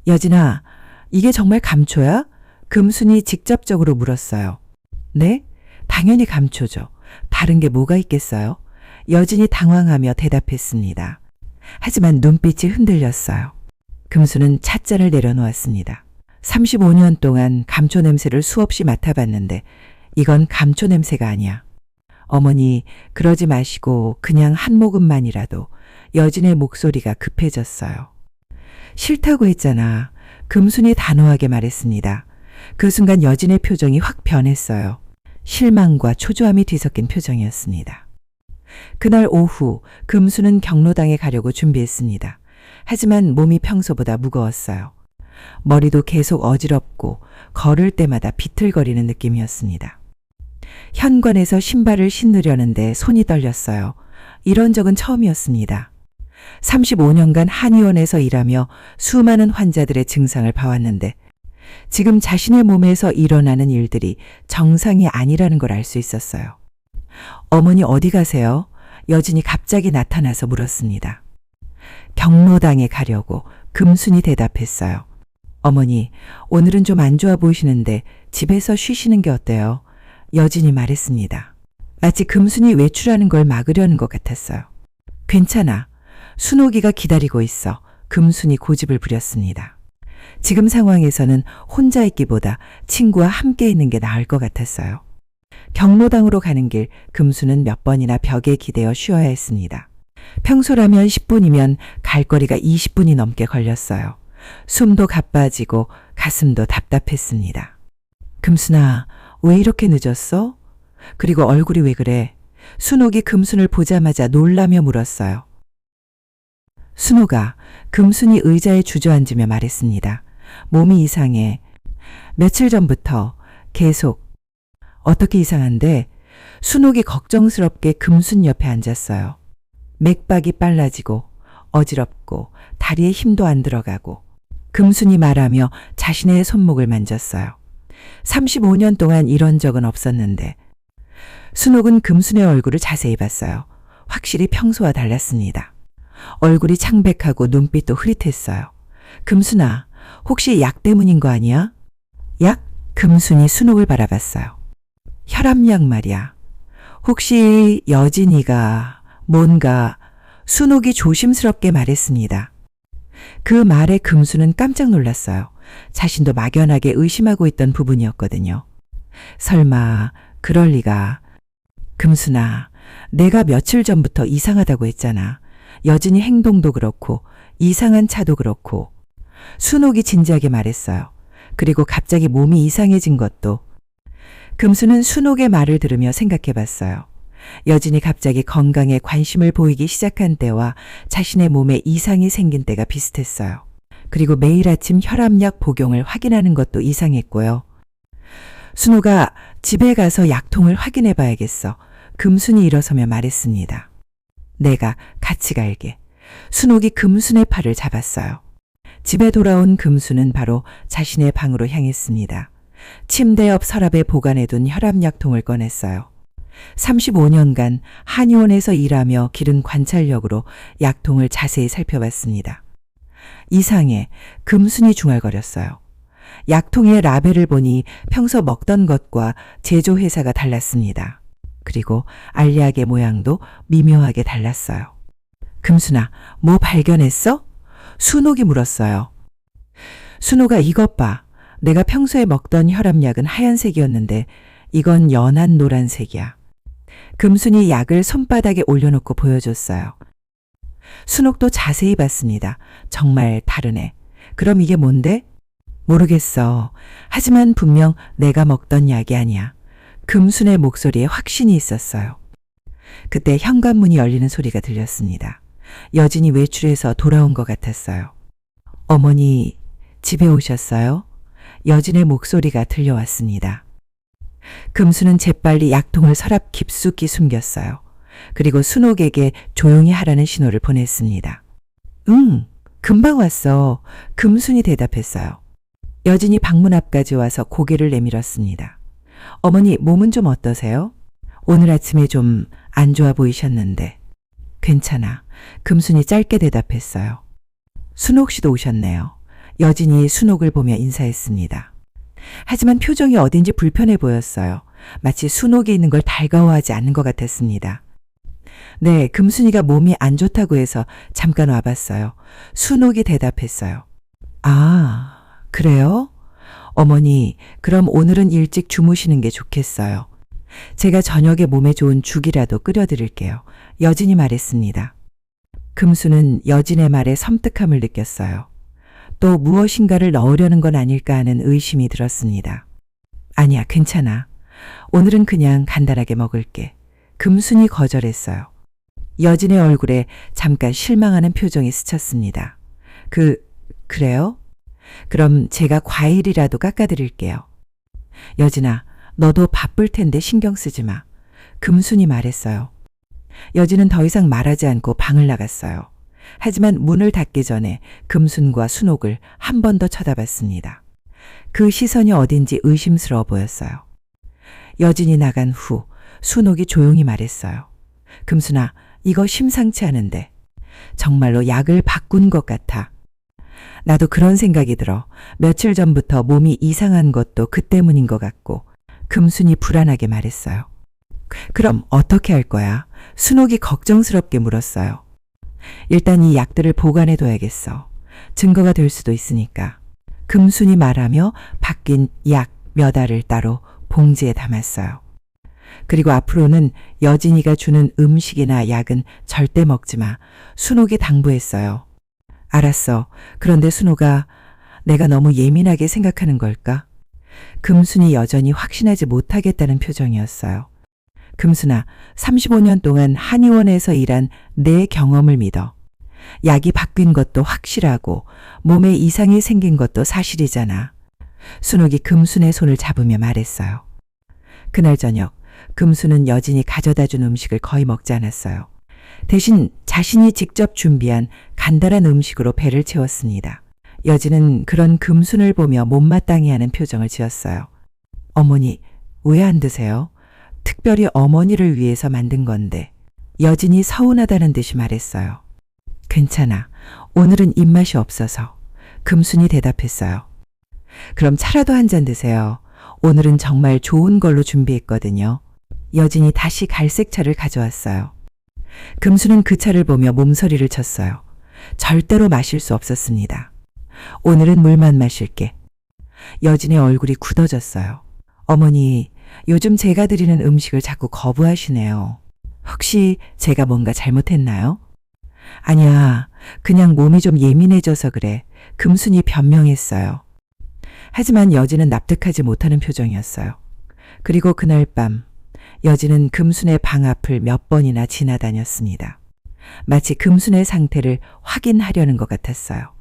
여진아, 이게 정말 감초야? 금순이 직접적으로 물었어요. 네? 당연히 감초죠. 다른 게 뭐가 있겠어요? 여진이 당황하며 대답했습니다. 하지만 눈빛이 흔들렸어요. 금수는 찻잔을 내려놓았습니다. 35년 동안 감초 냄새를 수없이 맡아봤는데 이건 감초 냄새가 아니야. 어머니, 그러지 마시고 그냥 한 모금만이라도. 여진의 목소리가 급해졌어요. 싫다고 했잖아. 금순이 단호하게 말했습니다. 그 순간 여진의 표정이 확 변했어요. 실망과 초조함이 뒤섞인 표정이었습니다. 그날 오후 금수는 경로당에 가려고 준비했습니다. 하지만 몸이 평소보다 무거웠어요. 머리도 계속 어지럽고 걸을 때마다 비틀거리는 느낌이었습니다. 현관에서 신발을 신으려는데 손이 떨렸어요. 이런 적은 처음이었습니다. 35년간 한의원에서 일하며 수많은 환자들의 증상을 봐왔는데 지금 자신의 몸에서 일어나는 일들이 정상이 아니라는 걸 알 수 있었어요. 어머니 어디 가세요? 여진이 갑자기 나타나서 물었습니다. 경로당에 가려고. 금순이 대답했어요. 어머니, 오늘은 좀 안 좋아 보이시는데 집에서 쉬시는 게 어때요? 여진이 말했습니다. 마치 금순이 외출하는 걸 막으려는 것 같았어요. 괜찮아. 순옥이가 기다리고 있어. 금순이 고집을 부렸습니다. 지금 상황에서는 혼자 있기보다 친구와 함께 있는 게 나을 것 같았어요. 경로당으로 가는 길 금수는 몇 번이나 벽에 기대어 쉬어야 했습니다. 평소라면 10분이면 갈 거리가 20분이 넘게 걸렸어요. 숨도 가빠지고 가슴도 답답했습니다. 금순아, 왜 이렇게 늦었어? 그리고 얼굴이 왜 그래? 순옥이 금순을 보자마자 놀라며 물었어요. 순옥아, 금순이 의자에 주저앉으며 말했습니다. 몸이 이상해. 며칠 전부터 계속. 어떻게 이상한데? 순옥이 걱정스럽게 금순 옆에 앉았어요. 맥박이 빨라지고 어지럽고 다리에 힘도 안 들어가고 금순이 말하며 자신의 손목을 만졌어요. 35년 동안 이런 적은 없었는데 순옥은 금순의 얼굴을 자세히 봤어요. 확실히 평소와 달랐습니다. 얼굴이 창백하고 눈빛도 흐릿했어요. 금순아, 혹시 약 때문인 거 아니야? 약? 금순이 순옥을 바라봤어요. 혈압약 말이야. 혹시 여진이가 뭔가 순옥이 조심스럽게 말했습니다. 그 말에 금수는 깜짝 놀랐어요. 자신도 막연하게 의심하고 있던 부분이었거든요. 설마 그럴 리가. 금순아, 내가 며칠 전부터 이상하다고 했잖아. 여진이 행동도 그렇고 이상한 차도 그렇고. 순옥이 진지하게 말했어요. 그리고 갑자기 몸이 이상해진 것도. 금수는 순옥의 말을 들으며 생각해 봤어요. 여진이 갑자기 건강에 관심을 보이기 시작한 때와 자신의 몸에 이상이 생긴 때가 비슷했어요. 그리고 매일 아침 혈압약 복용을 확인하는 것도 이상했고요. 순호가 집에 가서 약통을 확인해 봐야겠어. 금순이 일어서며 말했습니다. 내가 같이 갈게. 순옥이 금순의 팔을 잡았어요. 집에 돌아온 금순은 바로 자신의 방으로 향했습니다. 침대 옆 서랍에 보관해둔 혈압약통을 꺼냈어요. 35년간 한의원에서 일하며 기른 관찰력으로 약통을 자세히 살펴봤습니다. 이상해. 금순이 중얼거렸어요. 약통의 라벨을 보니 평소 먹던 것과 제조회사가 달랐습니다. 그리고 알약의 모양도 미묘하게 달랐어요. 금순아, 뭐 발견했어? 순옥이 물었어요. 순옥아, 이것 봐. 내가 평소에 먹던 혈압약은 하얀색이었는데 이건 연한 노란색이야. 금순이 약을 손바닥에 올려놓고 보여줬어요. 순옥도 자세히 봤습니다. 정말 다르네. 그럼 이게 뭔데? 모르겠어. 하지만 분명 내가 먹던 약이 아니야. 금순의 목소리에 확신이 있었어요. 그때 현관문이 열리는 소리가 들렸습니다. 여진이 외출해서 돌아온 것 같았어요. 어머니, 집에 오셨어요? 여진의 목소리가 들려왔습니다. 금수는 재빨리 약통을 서랍 깊숙이 숨겼어요. 그리고 순옥에게 조용히 하라는 신호를 보냈습니다. 응, 금방 왔어. 금순이 대답했어요. 여진이 방문 앞까지 와서 고개를 내밀었습니다. 어머니, 몸은 좀 어떠세요? 오늘 아침에 좀 안 좋아 보이셨는데. 괜찮아. 금순이 짧게 대답했어요. 순옥 씨도 오셨네요. 여진이 순옥을 보며 인사했습니다. 하지만 표정이 어딘지 불편해 보였어요. 마치 순옥이 있는 걸 달가워하지 않는 것 같았습니다. 네, 금순이가 몸이 안 좋다고 해서 잠깐 와봤어요. 순옥이 대답했어요. 아, 그래요? 어머니, 그럼 오늘은 일찍 주무시는 게 좋겠어요. 제가 저녁에 몸에 좋은 죽이라도 끓여드릴게요. 여진이 말했습니다. 금수는 여진의 말에 섬뜩함을 느꼈어요. 또 무엇인가를 넣으려는 건 아닐까 하는 의심이 들었습니다. 아니야, 괜찮아. 오늘은 그냥 간단하게 먹을게. 금순이 거절했어요. 여진의 얼굴에 잠깐 실망하는 표정이 스쳤습니다. 그래요? 그럼 제가 과일이라도 깎아드릴게요. 여진아, 너도 바쁠 텐데 신경 쓰지 마. 금순이 말했어요. 여진은 더 이상 말하지 않고 방을 나갔어요. 하지만 문을 닫기 전에 금순과 순옥을 한 번 더 쳐다봤습니다. 그 시선이 어딘지 의심스러워 보였어요. 여진이 나간 후 순옥이 조용히 말했어요. 금순아, 이거 심상치 않은데. 정말로 약을 바꾼 것 같아. 나도 그런 생각이 들어. 며칠 전부터 몸이 이상한 것도 그 때문인 것 같고. 금순이 불안하게 말했어요. 그럼 어떻게 할 거야? 순옥이 걱정스럽게 물었어요. 일단 이 약들을 보관해둬야겠어. 증거가 될 수도 있으니까. 금순이 말하며 바뀐 약 몇 알을 따로 봉지에 담았어요. 그리고 앞으로는 여진이가 주는 음식이나 약은 절대 먹지 마. 순옥에 당부했어요. 알았어. 그런데 순옥아, 내가 너무 예민하게 생각하는 걸까? 금순이 여전히 확신하지 못하겠다는 표정이었어요. 금순아, 35년 동안 한의원에서 일한 내 경험을 믿어. 약이 바뀐 것도 확실하고 몸에 이상이 생긴 것도 사실이잖아. 순옥이 금순의 손을 잡으며 말했어요. 그날 저녁 금순은 여진이 가져다 준 음식을 거의 먹지 않았어요. 대신 자신이 직접 준비한 간단한 음식으로 배를 채웠습니다. 여진은 그런 금순을 보며 못마땅해 하는 표정을 지었어요. 어머니, 왜 안 드세요? 특별히 어머니를 위해서 만든 건데. 여진이 서운하다는 듯이 말했어요. 괜찮아. 오늘은 입맛이 없어서. 금순이 대답했어요. 그럼 차라도 한 잔 드세요. 오늘은 정말 좋은 걸로 준비했거든요. 여진이 다시 갈색 차를 가져왔어요. 금수는 그 차를 보며 몸서리를 쳤어요. 절대로 마실 수 없었습니다. 오늘은 물만 마실게. 여진의 얼굴이 굳어졌어요. 어머니, 요즘 제가 드리는 음식을 자꾸 거부하시네요. 혹시 제가 뭔가 잘못했나요? 아니야, 그냥 몸이 좀 예민해져서 그래. 금순이 변명했어요. 하지만 여진은 납득하지 못하는 표정이었어요. 그리고 그날 밤 여진은 금순의 방 앞을 몇 번이나 지나다녔습니다. 마치 금순의 상태를 확인하려는 것 같았어요.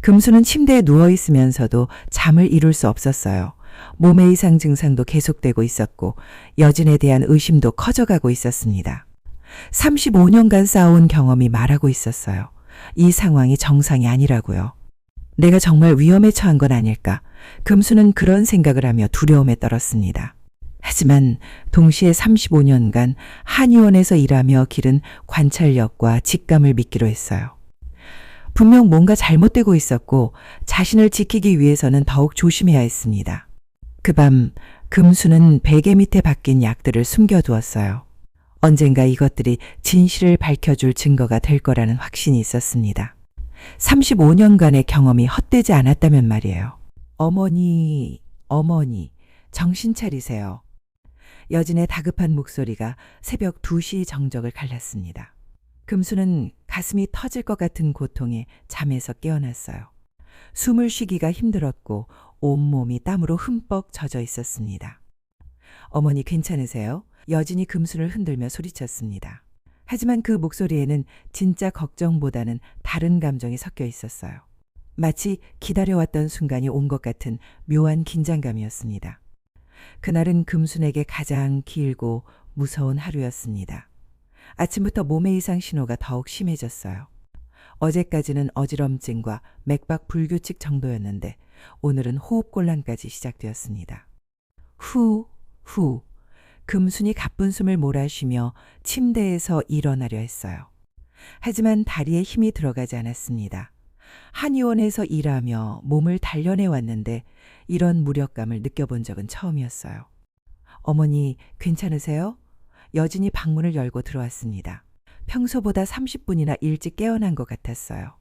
금순은 침대에 누워 있으면서도 잠을 이룰 수 없었어요. 몸의 이상 증상도 계속되고 있었고 여진에 대한 의심도 커져가고 있었습니다. 35년간 쌓아온 경험이 말하고 있었어요. 이 상황이 정상이 아니라고요. 내가 정말 위험에 처한 건 아닐까. 금수는 그런 생각을 하며 두려움에 떨었습니다. 하지만 동시에 35년간 한의원에서 일하며 기른 관찰력과 직감을 믿기로 했어요. 분명 뭔가 잘못되고 있었고 자신을 지키기 위해서는 더욱 조심해야 했습니다. 그 밤 금수는 베개 밑에 박힌 약들을 숨겨두었어요. 언젠가 이것들이 진실을 밝혀줄 증거가 될 거라는 확신이 있었습니다. 35년간의 경험이 헛되지 않았다면 말이에요. 어머니, 정신 차리세요. 여진의 다급한 목소리가 새벽 2시 정적을 갈랐습니다. 금수는 가슴이 터질 것 같은 고통에 잠에서 깨어났어요. 숨을 쉬기가 힘들었고 온몸이 땀으로 흠뻑 젖어 있었습니다. 어머니 괜찮으세요? 여진이 금수를 흔들며 소리쳤습니다. 하지만 그 목소리에는 진짜 걱정보다는 다른 감정이 섞여 있었어요. 마치 기다려왔던 순간이 온 것 같은 묘한 긴장감이었습니다. 그날은 금순에게 가장 길고 무서운 하루였습니다. 아침부터 몸의 이상 신호가 더욱 심해졌어요. 어제까지는 어지럼증과 맥박 불규칙 정도였는데 오늘은 호흡곤란까지 시작되었습니다. 후. 금순이 가쁜 숨을 몰아쉬며 침대에서 일어나려 했어요. 하지만 다리에 힘이 들어가지 않았습니다. 한의원에서 일하며 몸을 단련해 왔는데 이런 무력감을 느껴본 적은 처음이었어요. 어머니 괜찮으세요? 여진이 방문을 열고 들어왔습니다. 평소보다 30분이나 일찍 깨어난 것 같았어요.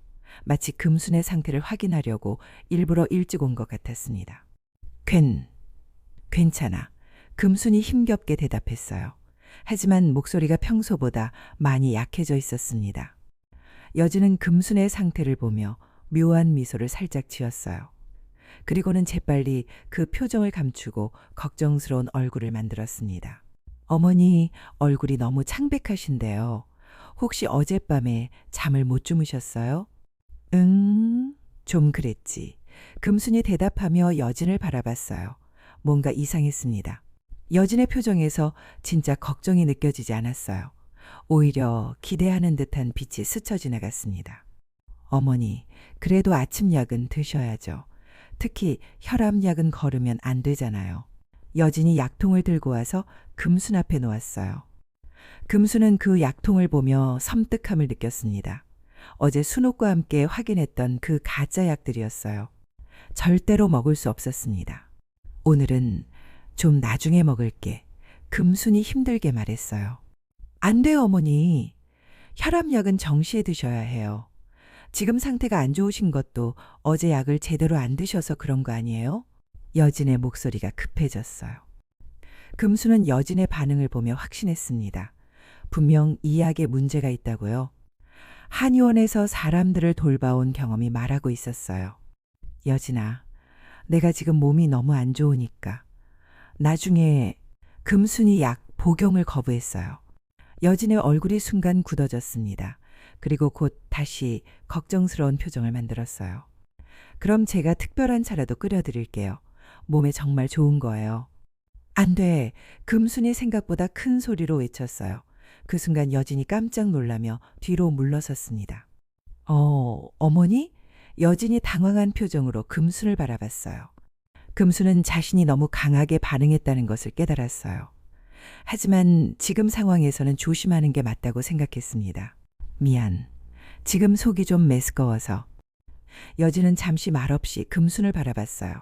마치 금순의 상태를 확인하려고 일부러 일찍 온 것 같았습니다. 괜찮아. 금순이 힘겹게 대답했어요. 하지만 목소리가 평소보다 많이 약해져 있었습니다. 여진은 금순의 상태를 보며 묘한 미소를 살짝 지었어요. 그리고는 재빨리 그 표정을 감추고 걱정스러운 얼굴을 만들었습니다. 어머니 얼굴이 너무 창백하신데요. 혹시 어젯밤에 잠을 못 주무셨어요? 좀 그랬지. 금순이 대답하며 여진을 바라봤어요. 뭔가 이상했습니다. 여진의 표정에서 진짜 걱정이 느껴지지 않았어요. 오히려 기대하는 듯한 빛이 스쳐 지나갔습니다. 어머니, 그래도 아침 약은 드셔야죠. 특히 혈압약은 거르면 안 되잖아요. 여진이 약통을 들고 와서 금순 앞에 놓았어요. 금순은 그 약통을 보며 섬뜩함을 느꼈습니다. 어제 순옥과 함께 확인했던 그 가짜 약들이었어요. 절대로 먹을 수 없었습니다. 오늘은 좀 나중에 먹을게. 금순이 힘들게 말했어요. 안 돼요, 어머니. 혈압약은 정시에 드셔야 해요. 지금 상태가 안 좋으신 것도 어제 약을 제대로 안 드셔서 그런 거 아니에요? 여진의 목소리가 급해졌어요. 금수는 여진의 반응을 보며 확신했습니다. 분명 이 약에 문제가 있다고요. 한의원에서 사람들을 돌봐온 경험이 말하고 있었어요. 여진아, 내가 지금 몸이 너무 안 좋으니까. 나중에 금순이 약 복용을 거부했어요. 여진의 얼굴이 순간 굳어졌습니다. 그리고 곧 다시 걱정스러운 표정을 만들었어요. 그럼 제가 특별한 차라도 끓여드릴게요. 몸에 정말 좋은 거예요. 안 돼. 금순이 생각보다 큰 소리로 외쳤어요. 그 순간 여진이 깜짝 놀라며 뒤로 물러섰습니다. 어머니? 여진이 당황한 표정으로 금순을 바라봤어요. 금순은 자신이 너무 강하게 반응했다는 것을 깨달았어요. 하지만 지금 상황에서는 조심하는 게 맞다고 생각했습니다. 미안. 지금 속이 좀 메스꺼워서. 여진은 잠시 말없이 금순을 바라봤어요.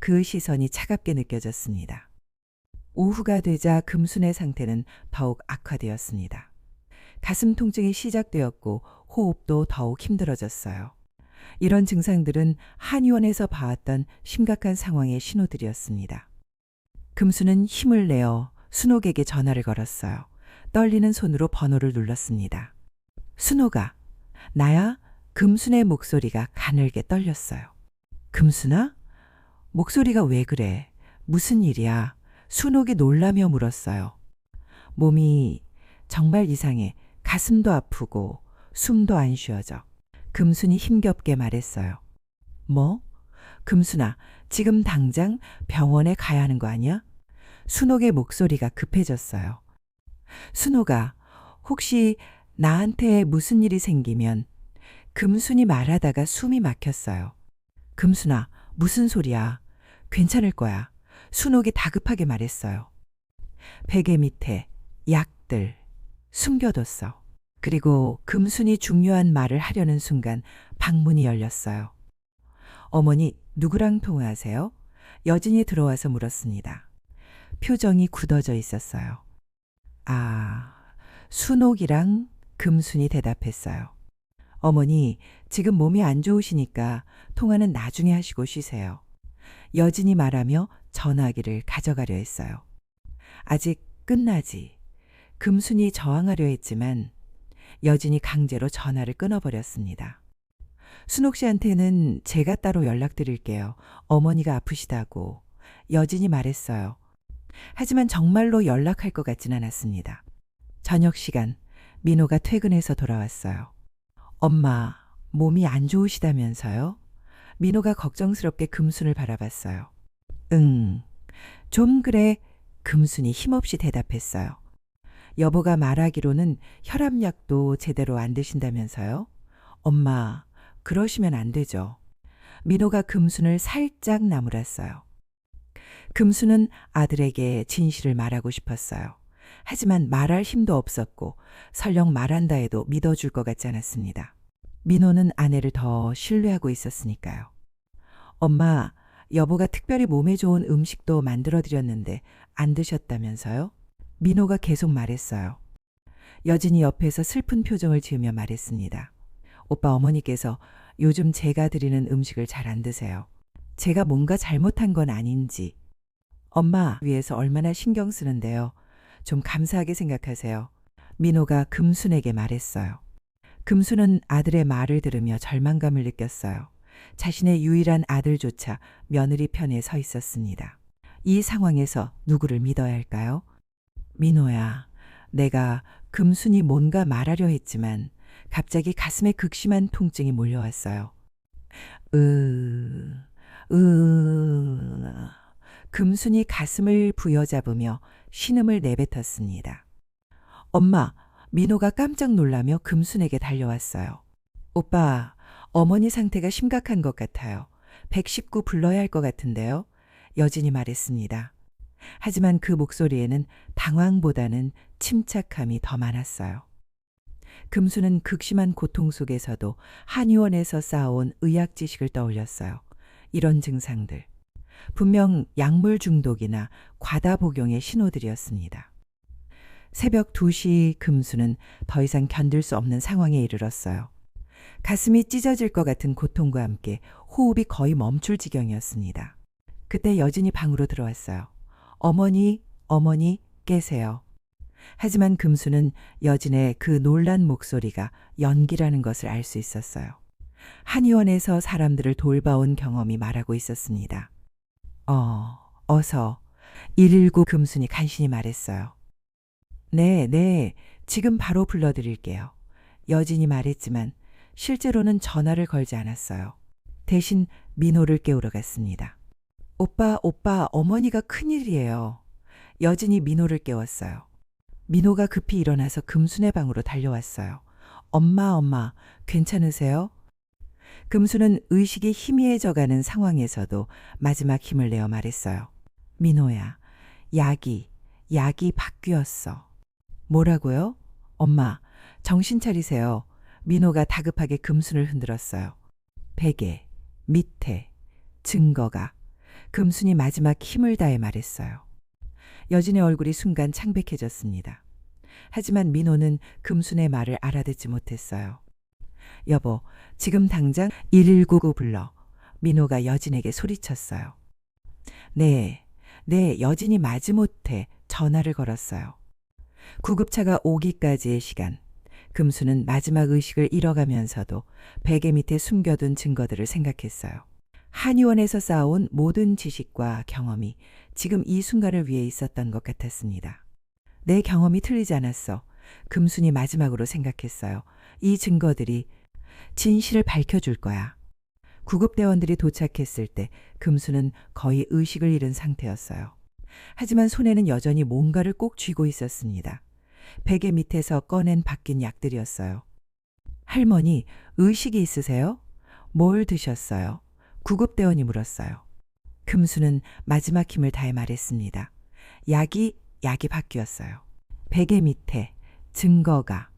그 시선이 차갑게 느껴졌습니다. 오후가 되자 금순의 상태는 더욱 악화되었습니다. 가슴 통증이 시작되었고 호흡도 더욱 힘들어졌어요. 이런 증상들은 한의원에서 봐왔던 심각한 상황의 신호들이었습니다. 금순은 힘을 내어 순옥에게 전화를 걸었어요. 떨리는 손으로 번호를 눌렀습니다. 순옥아, 나야? 금순의 목소리가 가늘게 떨렸어요. 금순아? 목소리가 왜 그래? 무슨 일이야? 순옥이 놀라며 물었어요. 몸이 정말 이상해. 가슴도 아프고 숨도 안 쉬어져. 금순이 힘겹게 말했어요. 뭐? 금순아, 지금 당장 병원에 가야 하는 거 아니야? 순옥의 목소리가 급해졌어요. 순옥아, 혹시 나한테 무슨 일이 생기면. 금순이 말하다가 숨이 막혔어요. 금순아, 무슨 소리야? 괜찮을 거야. 순옥이 다급하게 말했어요. 베개 밑에 약들 숨겨뒀어. 그리고 금순이 중요한 말을 하려는 순간 방문이 열렸어요. 어머니, 누구랑 통화하세요? 여진이 들어와서 물었습니다. 표정이 굳어져 있었어요. 순옥이랑. 금순이 대답했어요. 어머니, 지금 몸이 안 좋으시니까 통화는 나중에 하시고 쉬세요. 여진이 말하며 전화기를 가져가려 했어요. 아직 끝나지. 금순이 저항하려 했지만 여진이 강제로 전화를 끊어버렸습니다. 순옥 씨한테는 제가 따로 연락드릴게요. 어머니가 아프시다고. 여진이 말했어요. 하지만 정말로 연락할 것 같진 않았습니다. 저녁 시간, 민호가 퇴근해서 돌아왔어요. 엄마, 몸이 안 좋으시다면서요? 민호가 걱정스럽게 금순을 바라봤어요. 응, 좀 그래. 금순이 힘없이 대답했어요. 여보가 말하기로는 혈압약도 제대로 안 드신다면서요? 엄마, 그러시면 안 되죠. 민호가 금순을 살짝 나무랐어요. 금순은 아들에게 진실을 말하고 싶었어요. 하지만 말할 힘도 없었고 설령 말한다 해도 믿어줄 것 같지 않았습니다. 민호는 아내를 더 신뢰하고 있었으니까요. 엄마, 여보가 특별히 몸에 좋은 음식도 만들어드렸는데 안 드셨다면서요? 민호가 계속 말했어요. 여진이 옆에서 슬픈 표정을 지으며 말했습니다. 오빠 어머니께서 요즘 제가 드리는 음식을 잘 안 드세요. 제가 뭔가 잘못한 건 아닌지. 엄마 위해서 얼마나 신경 쓰는데요. 좀 감사하게 생각하세요. 민호가 금순에게 말했어요. 금순은 아들의 말을 들으며 절망감을 느꼈어요. 자신의 유일한 아들조차 며느리 편에 서 있었습니다. 이 상황에서 누구를 믿어야 할까요? 민호야, 내가 금순이 뭔가 말하려 했지만 갑자기 가슴에 극심한 통증이 몰려왔어요. 금순이 가슴을 부여잡으며 신음을 내뱉었습니다. 엄마, 민호가 깜짝 놀라며 금순에게 달려왔어요. 오빠, 어머니 상태가 심각한 것 같아요. 119 불러야 할 것 같은데요. 여진이 말했습니다. 하지만 그 목소리에는 당황보다는 침착함이 더 많았어요. 금수는 극심한 고통 속에서도 한의원에서 쌓아온 의학 지식을 떠올렸어요. 이런 증상들. 분명 약물 중독이나 과다 복용의 신호들이었습니다. 새벽 2시 금수는 더 이상 견딜 수 없는 상황에 이르렀어요. 가슴이 찢어질 것 같은 고통과 함께 호흡이 거의 멈출 지경이었습니다. 그때 여진이 방으로 들어왔어요. 어머니, 어머니, 깨세요. 하지만 금수는 여진의 그 놀란 목소리가 연기라는 것을 알 수 있었어요. 한의원에서 사람들을 돌봐온 경험이 말하고 있었습니다. 어서 119 금순이 간신히 말했어요. 네, 지금 바로 불러드릴게요. 여진이 말했지만 실제로는 전화를 걸지 않았어요. 대신 민호를 깨우러 갔습니다. 오빠, 어머니가 큰일이에요. 여진이 민호를 깨웠어요. 민호가 급히 일어나서 금순의 방으로 달려왔어요. 엄마, 괜찮으세요? 금수는 의식이 희미해져가는 상황에서도 마지막 힘을 내어 말했어요. 민호야, 약이 바뀌었어. 뭐라고요? 엄마, 정신 차리세요. 민호가 다급하게 금순을 흔들었어요. 베개, 밑에, 증거가. 금순이 마지막 힘을 다해 말했어요. 여진의 얼굴이 순간 창백해졌습니다. 하지만 민호는 금순의 말을 알아듣지 못했어요. 여보, 지금 당장 119 불러. 민호가 여진에게 소리쳤어요. 네, 여진이 마지못해 전화를 걸었어요. 구급차가 오기까지의 시간. 금수는 마지막 의식을 잃어가면서도 베개 밑에 숨겨둔 증거들을 생각했어요. 한의원에서 쌓아온 모든 지식과 경험이 지금 이 순간을 위해 있었던 것 같았습니다. 내 경험이 틀리지 않았어. 금순이 마지막으로 생각했어요. 이 증거들이 진실을 밝혀줄 거야. 구급대원들이 도착했을 때 금수는 거의 의식을 잃은 상태였어요. 하지만 손에는 여전히 뭔가를 꼭 쥐고 있었습니다. 베개 밑에서 꺼낸 바뀐 약들이었어요. 할머니, 의식이 있으세요? 뭘 드셨어요? 구급대원이 물었어요. 금수는 마지막 힘을 다해 말했습니다. 약이 바뀌었어요. 베개 밑에 증거가.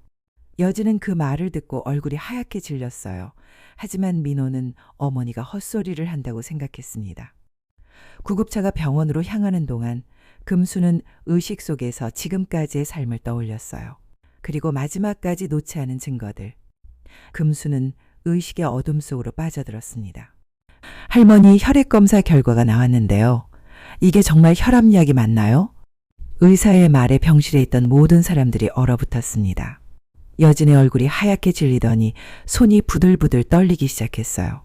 여진은 그 말을 듣고 얼굴이 하얗게 질렸어요. 하지만 민호는 어머니가 헛소리를 한다고 생각했습니다. 구급차가 병원으로 향하는 동안 금수는 의식 속에서 지금까지의 삶을 떠올렸어요. 그리고 마지막까지 놓지 않은 증거들. 금수는 의식의 어둠 속으로 빠져들었습니다. 할머니 혈액검사 결과가 나왔는데요. 이게 정말 혈압약이 맞나요? 의사의 말에 병실에 있던 모든 사람들이 얼어붙었습니다. 여진의 얼굴이 하얗게 질리더니 손이 부들부들 떨리기 시작했어요.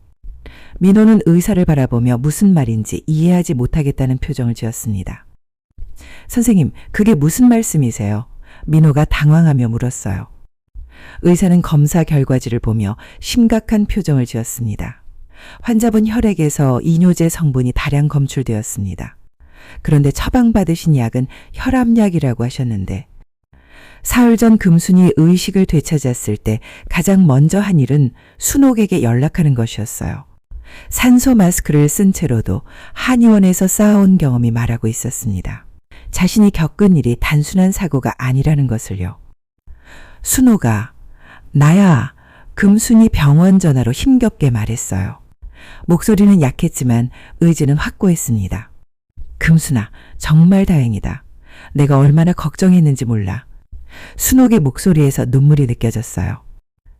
민호는 의사를 바라보며 무슨 말인지 이해하지 못하겠다는 표정을 지었습니다. 선생님, 그게 무슨 말씀이세요? 민호가 당황하며 물었어요. 의사는 검사 결과지를 보며 심각한 표정을 지었습니다. 환자분 혈액에서 이뇨제 성분이 다량 검출되었습니다. 그런데 처방받으신 약은 혈압약이라고 하셨는데 사흘 전 금순이 의식을 되찾았을 때 가장 먼저 한 일은 순옥에게 연락하는 것이었어요. 산소 마스크를 쓴 채로도 한의원에서 쌓아온 경험이 말하고 있었습니다. 자신이 겪은 일이 단순한 사고가 아니라는 것을요. 순옥아, 나야. 금순이 병원 전화로 힘겹게 말했어요. 목소리는 약했지만 의지는 확고했습니다. 금순아, 정말 다행이다. 내가 얼마나 걱정했는지 몰라. 순옥의 목소리에서 눈물이 느껴졌어요.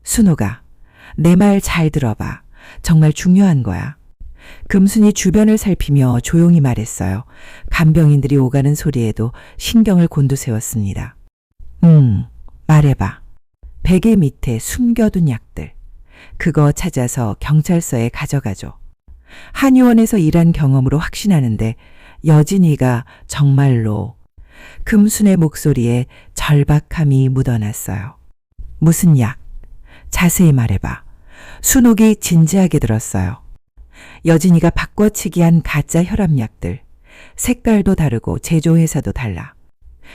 순옥아, 내 말 잘 들어봐. 정말 중요한 거야. 금순이 주변을 살피며 조용히 말했어요. 간병인들이 오가는 소리에도 신경을 곤두세웠습니다. 말해봐. 베개 밑에 숨겨둔 약들. 그거 찾아서 경찰서에 가져가죠. 한의원에서 일한 경험으로 확신하는데 여진이가 정말로. 금순의 목소리에 절박함이 묻어났어요. 무슨 약? 자세히 말해봐. 순옥이 진지하게 들었어요. 여진이가 바꿔치기한 가짜 혈압약들. 색깔도 다르고 제조회사도 달라.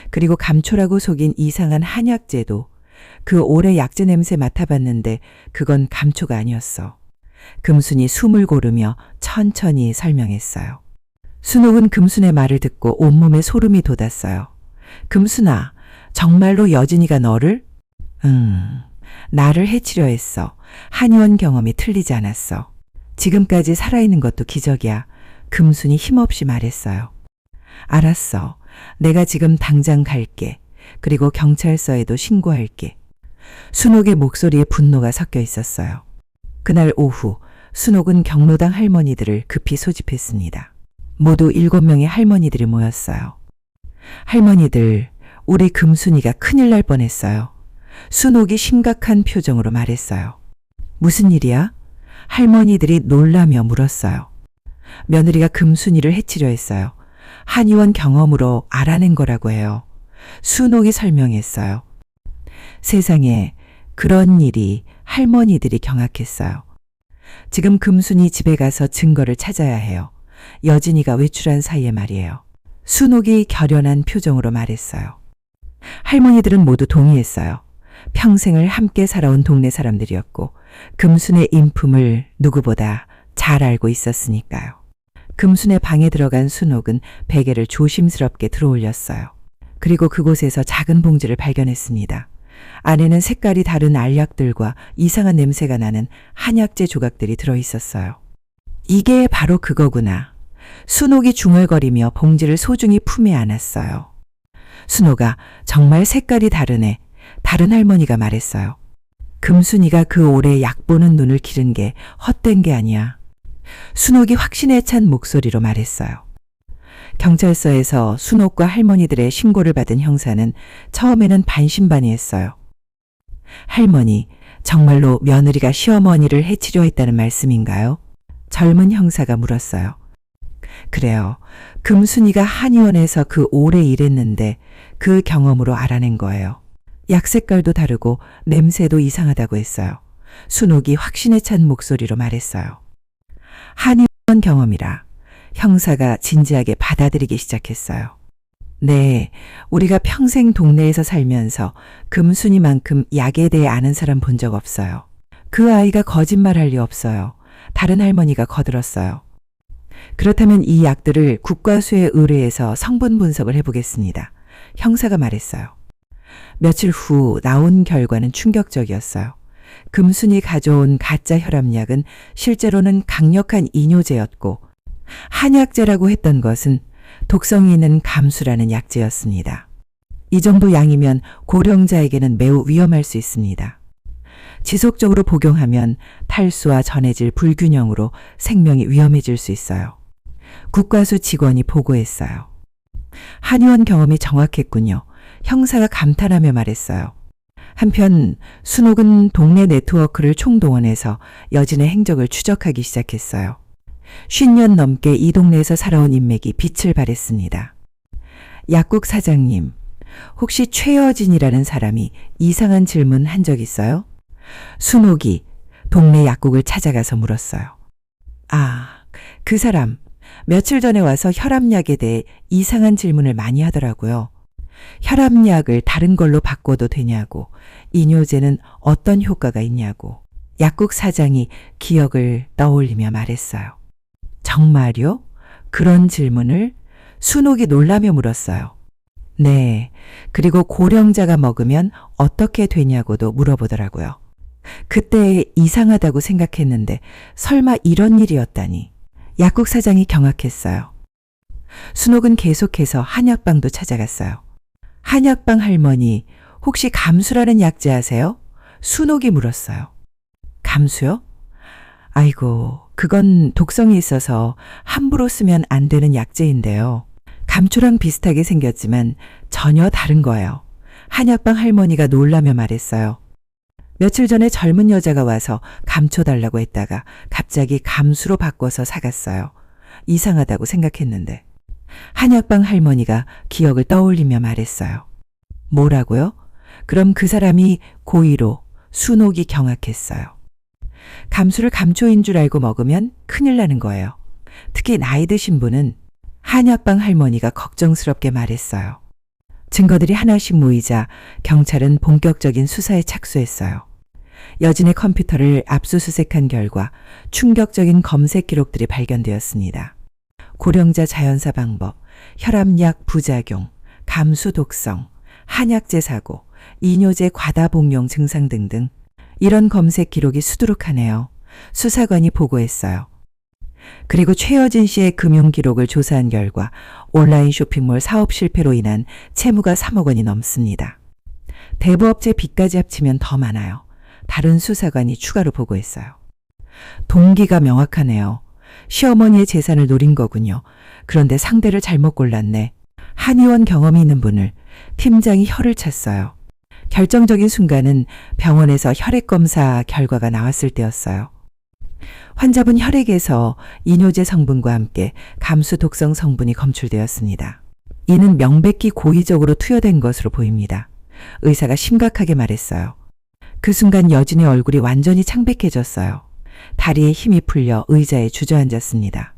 그리고 감초라고 속인 이상한 한약재도. 그 오래 약재 냄새 맡아봤는데 그건 감초가 아니었어. 금순이 숨을 고르며 천천히 설명했어요. 순옥은 금순의 말을 듣고 온몸에 소름이 돋았어요. 금순아, 정말로 여진이가 너를? 나를 해치려 했어. 한의원 경험이 틀리지 않았어. 지금까지 살아있는 것도 기적이야. 금순이 힘없이 말했어요. 알았어. 내가 지금 당장 갈게. 그리고 경찰서에도 신고할게. 순옥의 목소리에 분노가 섞여 있었어요. 그날 오후 순옥은 경로당 할머니들을 급히 소집했습니다. 모두 7명의 할머니들이 모였어요. 할머니들, 우리 금순이가 큰일 날 뻔했어요. 순옥이 심각한 표정으로 말했어요. 무슨 일이야? 할머니들이 놀라며 물었어요. 며느리가 금순이를 해치려 했어요. 한의원 경험으로 알아낸 거라고 해요. 순옥이 설명했어요. 세상에 그런 일이 할머니들이 경악했어요. 지금 금순이 집에 가서 증거를 찾아야 해요. 여진이가 외출한 사이에 말이에요. 순옥이 결연한 표정으로 말했어요. 할머니들은 모두 동의했어요. 평생을 함께 살아온 동네 사람들이었고 금순의 인품을 누구보다 잘 알고 있었으니까요. 금순의 방에 들어간 순옥은 베개를 조심스럽게 들어올렸어요. 그리고 그곳에서 작은 봉지를 발견했습니다. 안에는 색깔이 다른 알약들과 이상한 냄새가 나는 한약재 조각들이 들어있었어요. 이게 바로 그거구나. 순옥이 중얼거리며 봉지를 소중히 품에 안았어요. 순옥아, 정말 색깔이 다르네. 다른 할머니가 말했어요. 금순이가 그 오래 약 보는 눈을 기른 게 헛된 게 아니야. 순옥이 확신에 찬 목소리로 말했어요. 경찰서에서 순옥과 할머니들의 신고를 받은 형사는 처음에는 반신반의했어요. 할머니, 정말로 며느리가 시어머니를 해치려 했다는 말씀인가요? 젊은 형사가 물었어요. 그래요. 금순이가 한의원에서 그 오래 일했는데 그 경험으로 알아낸 거예요. 약 색깔도 다르고 냄새도 이상하다고 했어요. 순옥이 확신에 찬 목소리로 말했어요. 한의원 경험이라. 형사가 진지하게 받아들이기 시작했어요. 네, 우리가 평생 동네에서 살면서 금순이만큼 약에 대해 아는 사람 본 적 없어요. 그 아이가 거짓말할 리 없어요. 다른 할머니가 거들었어요. 그렇다면 이 약들을 국과수에 의뢰해서 성분 분석을 해보겠습니다. 형사가 말했어요. 며칠 후 나온 결과는 충격적이었어요. 금순이 가져온 가짜 혈압약은 실제로는 강력한 이뇨제였고 한약제라고 했던 것은 독성이 있는 감수라는 약제였습니다. 이 정도 양이면 고령자에게는 매우 위험할 수 있습니다. 지속적으로 복용하면 탈수와 전해질 불균형으로 생명이 위험해질 수 있어요. 국과수 직원이 보고했어요. 한의원 경험이 정확했군요. 형사가 감탄하며 말했어요. 한편 순옥은 동네 네트워크를 총동원해서 여진의 행적을 추적하기 시작했어요. 50년 넘게 이 동네에서 살아온 인맥이 빛을 발했습니다. 약국 사장님, 혹시 최여진이라는 사람이 이상한 질문 한 적 있어요? 순옥이 동네 약국을 찾아가서 물었어요. 아, 그 사람 며칠 전에 와서 혈압약에 대해 이상한 질문을 많이 하더라고요. 혈압약을 다른 걸로 바꿔도 되냐고, 이뇨제는 어떤 효과가 있냐고. 약국 사장이 기억을 떠올리며 말했어요. 정말요? 그런 질문을? 순옥이 놀라며 물었어요. 네, 그리고 고령자가 먹으면 어떻게 되냐고도 물어보더라고요. 그때 이상하다고 생각했는데 설마 이런 일이었다니. 약국 사장이 경악했어요. 순옥은 계속해서 한약방도 찾아갔어요. 한약방 할머니, 혹시 감수라는 약재 아세요? 순옥이 물었어요. 감수요? 아이고, 그건 독성이 있어서 함부로 쓰면 안 되는 약재인데요. 감초랑 비슷하게 생겼지만 전혀 다른 거예요. 한약방 할머니가 놀라며 말했어요. 며칠 전에 젊은 여자가 와서 감초 달라고 했다가 갑자기 감수로 바꿔서 사갔어요. 이상하다고 생각했는데. 한약방 할머니가 기억을 떠올리며 말했어요. 뭐라고요? 그럼 그 사람이 고의로. 순옥이 경악했어요. 감수를 감초인 줄 알고 먹으면 큰일 나는 거예요. 특히 나이 드신 분은. 한약방 할머니가 걱정스럽게 말했어요. 증거들이 하나씩 모이자 경찰은 본격적인 수사에 착수했어요. 여진의 컴퓨터를 압수수색한 결과 충격적인 검색 기록들이 발견되었습니다. 고령자 자연사 방법, 혈압약 부작용, 감수 독성, 한약재 사고, 이뇨제 과다 복용 증상 등등 이런 검색 기록이 수두룩하네요. 수사관이 보고했어요. 그리고 최여진 씨의 금융 기록을 조사한 결과 온라인 쇼핑몰 사업 실패로 인한 채무가 3억 원이 넘습니다. 대부업체 빚까지 합치면 더 많아요. 다른 수사관이 추가로 보고했어요. 동기가 명확하네요. 시어머니의 재산을 노린 거군요. 그런데 상대를 잘못 골랐네. 한의원 경험이 있는 분을 팀장이 혀를 찼어요. 결정적인 순간은 병원에서 혈액 검사 결과가 나왔을 때였어요. 환자분 혈액에서 이뇨제 성분과 함께 감수 독성 성분이 검출되었습니다. 이는 명백히 고의적으로 투여된 것으로 보입니다. 의사가 심각하게 말했어요. 그 순간 여진의 얼굴이 완전히 창백해졌어요. 다리에 힘이 풀려 의자에 주저앉았습니다.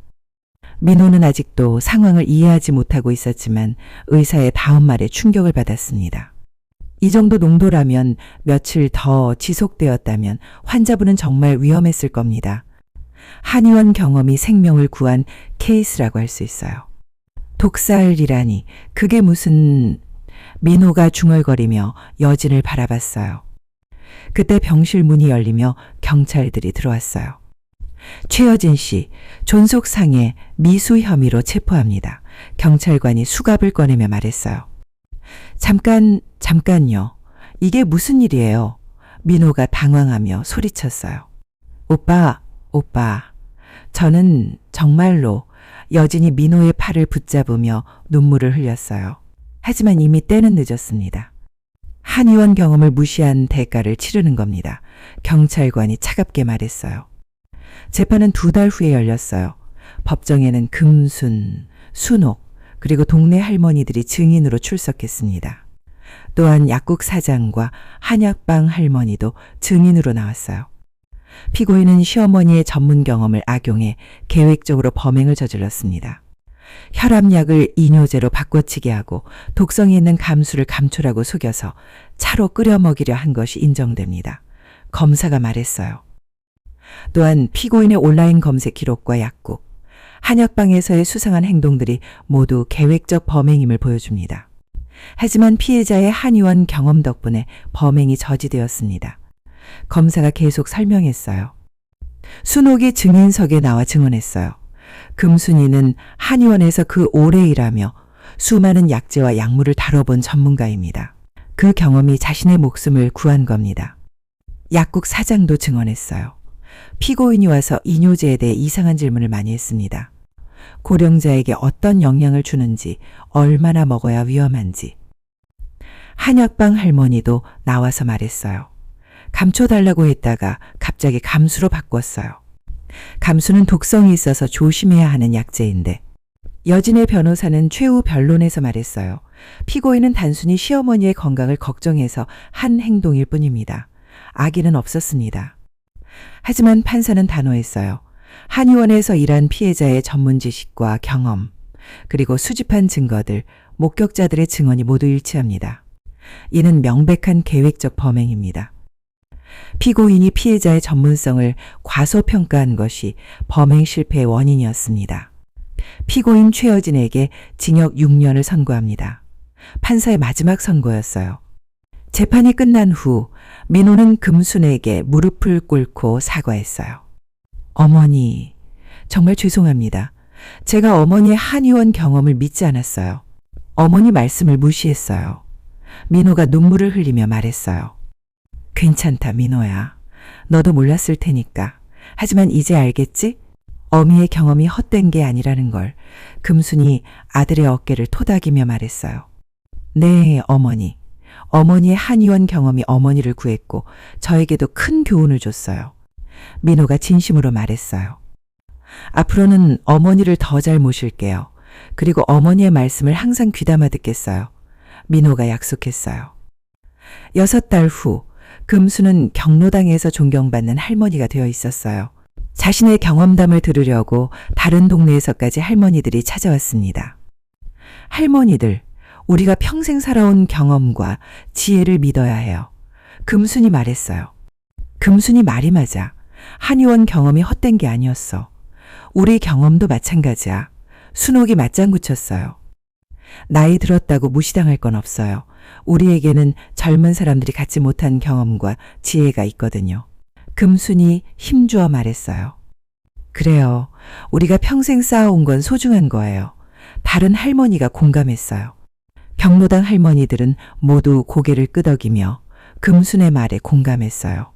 민호는 아직도 상황을 이해하지 못하고 있었지만 의사의 다음 말에 충격을 받았습니다. 이 정도 농도라면 며칠 더 지속되었다면 환자분은 정말 위험했을 겁니다. 한의원 경험이 생명을 구한 케이스라고 할 수 있어요. 독살이라니 그게 무슨... 민호가 중얼거리며 여진을 바라봤어요. 그때 병실 문이 열리며 경찰들이 들어왔어요. 최여진 씨, 존속상해 미수 혐의로 체포합니다. 경찰관이 수갑을 꺼내며 말했어요. 잠깐요. 이게 무슨 일이에요? 민호가 당황하며 소리쳤어요. 오빠. 저는 정말로... 여진이 민호의 팔을 붙잡으며 눈물을 흘렸어요. 하지만 이미 때는 늦었습니다. 한의원 경험을 무시한 대가를 치르는 겁니다. 경찰관이 차갑게 말했어요. 재판은 2달 후에 열렸어요. 법정에는 금순, 순옥, 그리고 동네 할머니들이 증인으로 출석했습니다. 또한 약국 사장과 한약방 할머니도 증인으로 나왔어요. 피고인은 시어머니의 전문 경험을 악용해 계획적으로 범행을 저질렀습니다. 혈압약을 이뇨제로 바꿔치기 하고 독성이 있는 감수를 감초라고 속여서 차로 끓여 먹이려 한 것이 인정됩니다. 검사가 말했어요. 또한 피고인의 온라인 검색 기록과 약국, 한약방에서의 수상한 행동들이 모두 계획적 범행임을 보여줍니다. 하지만 피해자의 한의원 경험 덕분에 범행이 저지되었습니다. 검사가 계속 설명했어요. 순옥이 증인석에 나와 증언했어요. 금순이는 한의원에서 그 오래 일하며 수많은 약재와 약물을 다뤄본 전문가입니다. 그 경험이 자신의 목숨을 구한 겁니다. 약국 사장도 증언했어요. 피고인이 와서 이뇨제에 대해 이상한 질문을 많이 했습니다. 고령자에게 어떤 영향을 주는지, 얼마나 먹어야 위험한지. 한약방 할머니도 나와서 말했어요. 감초 달라고 했다가 갑자기 감수로 바꿨어요. 감수는 독성이 있어서 조심해야 하는 약재인데. 여진의 변호사는 최후 변론에서 말했어요. 피고인은 단순히 시어머니의 건강을 걱정해서 한 행동일 뿐입니다. 악의는 없었습니다. 하지만 판사는 단호했어요. 한의원에서 일한 피해자의 전문 지식과 경험, 그리고 수집한 증거들, 목격자들의 증언이 모두 일치합니다. 이는 명백한 계획적 범행입니다. 피고인이 피해자의 전문성을 과소평가한 것이 범행 실패의 원인이었습니다. 피고인 최여진에게 징역 6년을 선고합니다. 판사의 마지막 선고였어요. 재판이 끝난 후 민호는 금순에게 무릎을 꿇고 사과했어요. 어머니, 정말 죄송합니다. 제가 어머니의 한의원 경험을 믿지 않았어요. 어머니 말씀을 무시했어요. 민호가 눈물을 흘리며 말했어요. 괜찮다, 민호야. 너도 몰랐을 테니까. 하지만 이제 알겠지? 어미의 경험이 헛된 게 아니라는 걸. 금순이 아들의 어깨를 토닥이며 말했어요. 네, 어머니. 어머니의 한의원 경험이 어머니를 구했고 저에게도 큰 교훈을 줬어요. 민호가 진심으로 말했어요. 앞으로는 어머니를 더 잘 모실게요. 그리고 어머니의 말씀을 항상 귀담아 듣겠어요. 민호가 약속했어요. 6달 후 금수는 경로당에서 존경받는 할머니가 되어 있었어요. 자신의 경험담을 들으려고 다른 동네에서까지 할머니들이 찾아왔습니다. 할머니들, 우리가 평생 살아온 경험과 지혜를 믿어야 해요. 금순이 말했어요. 금순이 말이 맞아. 한의원 경험이 헛된 게 아니었어. 우리 경험도 마찬가지야. 순옥이 맞장구 쳤어요. 나이 들었다고 무시당할 건 없어요. 우리에게는 젊은 사람들이 갖지 못한 경험과 지혜가 있거든요. 금순이 힘주어 말했어요. 그래요. 우리가 평생 쌓아온 건 소중한 거예요. 다른 할머니가 공감했어요. 경로당 할머니들은 모두 고개를 끄덕이며 금순의 말에 공감했어요.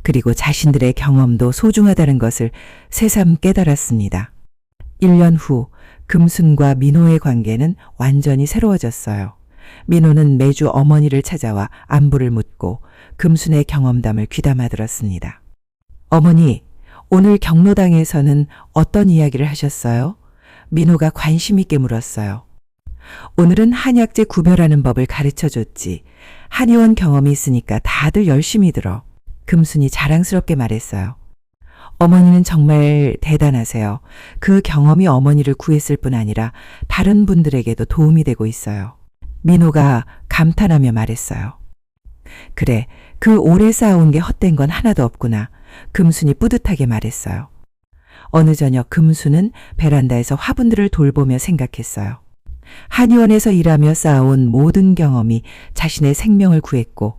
그리고 자신들의 경험도 소중하다는 것을 새삼 깨달았습니다. 1년 후 금순과 민호의 관계는 완전히 새로워졌어요. 민호는 매주 어머니를 찾아와 안부를 묻고 금순의 경험담을 귀담아 들었습니다. 어머니, 오늘 경로당에서는 어떤 이야기를 하셨어요? 민호가 관심 있게 물었어요. 오늘은 한약재 구별하는 법을 가르쳐 줬지. 한의원 경험이 있으니까 다들 열심히 들어. 금순이 자랑스럽게 말했어요. 어머니는 정말 대단하세요. 그 경험이 어머니를 구했을 뿐 아니라 다른 분들에게도 도움이 되고 있어요. 민호가 감탄하며 말했어요. 그래, 그 오래 쌓아온 게 헛된 건 하나도 없구나. 금순이 뿌듯하게 말했어요. 어느 저녁 금순은 베란다에서 화분들을 돌보며 생각했어요. 한의원에서 일하며 쌓아온 모든 경험이 자신의 생명을 구했고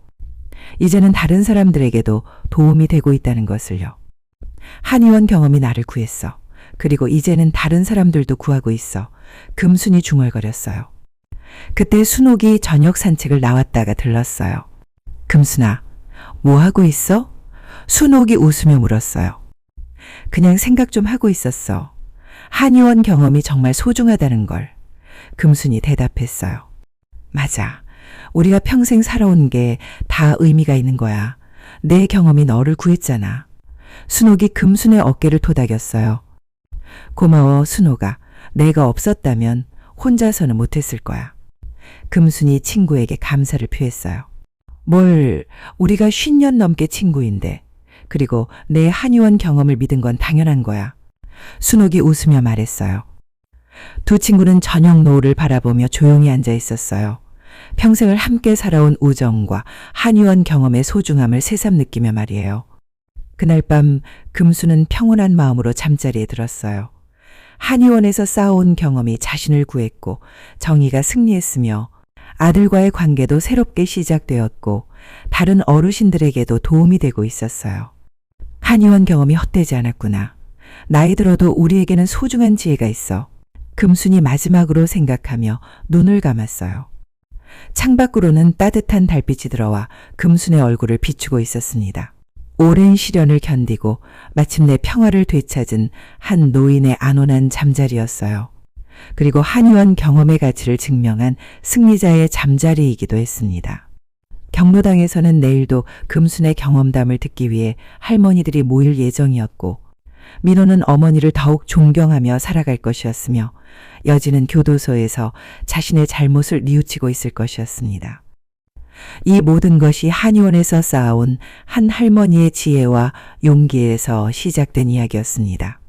이제는 다른 사람들에게도 도움이 되고 있다는 것을요. 한의원 경험이 나를 구했어. 그리고 이제는 다른 사람들도 구하고 있어. 금순이 중얼거렸어요. 그때 순옥이 저녁 산책을 나왔다가 들렀어요. 금순아, 뭐 하고 있어? 순옥이 웃으며 물었어요. 그냥 생각 좀 하고 있었어. 한의원 경험이 정말 소중하다는 걸. 금순이 대답했어요. 맞아. 우리가 평생 살아온 게 다 의미가 있는 거야. 내 경험이 너를 구했잖아. 순옥이 금순의 어깨를 토닥였어요. 고마워, 순옥아. 내가 없었다면 혼자서는 못했을 거야. 금순이 친구에게 감사를 표했어요. 뭘, 우리가 50년 넘게 친구인데. 그리고 내 한의원 경험을 믿은 건 당연한 거야. 순옥이 웃으며 말했어요. 두 친구는 저녁 노을을 바라보며 조용히 앉아 있었어요. 평생을 함께 살아온 우정과 한의원 경험의 소중함을 새삼 느끼며 말이에요. 그날 밤 금수는 평온한 마음으로 잠자리에 들었어요. 한의원에서 쌓아온 경험이 자신을 구했고 정의가 승리했으며 아들과의 관계도 새롭게 시작되었고 다른 어르신들에게도 도움이 되고 있었어요. 한의원 경험이 헛되지 않았구나. 나이 들어도 우리에게는 소중한 지혜가 있어. 금순이 마지막으로 생각하며 눈을 감았어요. 창밖으로는 따뜻한 달빛이 들어와 금순의 얼굴을 비추고 있었습니다. 오랜 시련을 견디고 마침내 평화를 되찾은 한 노인의 안온한 잠자리였어요. 그리고 한의원 경험의 가치를 증명한 승리자의 잠자리이기도 했습니다. 경로당에서는 내일도 금순의 경험담을 듣기 위해 할머니들이 모일 예정이었고 민호는 어머니를 더욱 존경하며 살아갈 것이었으며 여진은 교도소에서 자신의 잘못을 뉘우치고 있을 것이었습니다. 이 모든 것이 한의원에서 쌓아온 한 할머니의 지혜와 용기에서 시작된 이야기였습니다.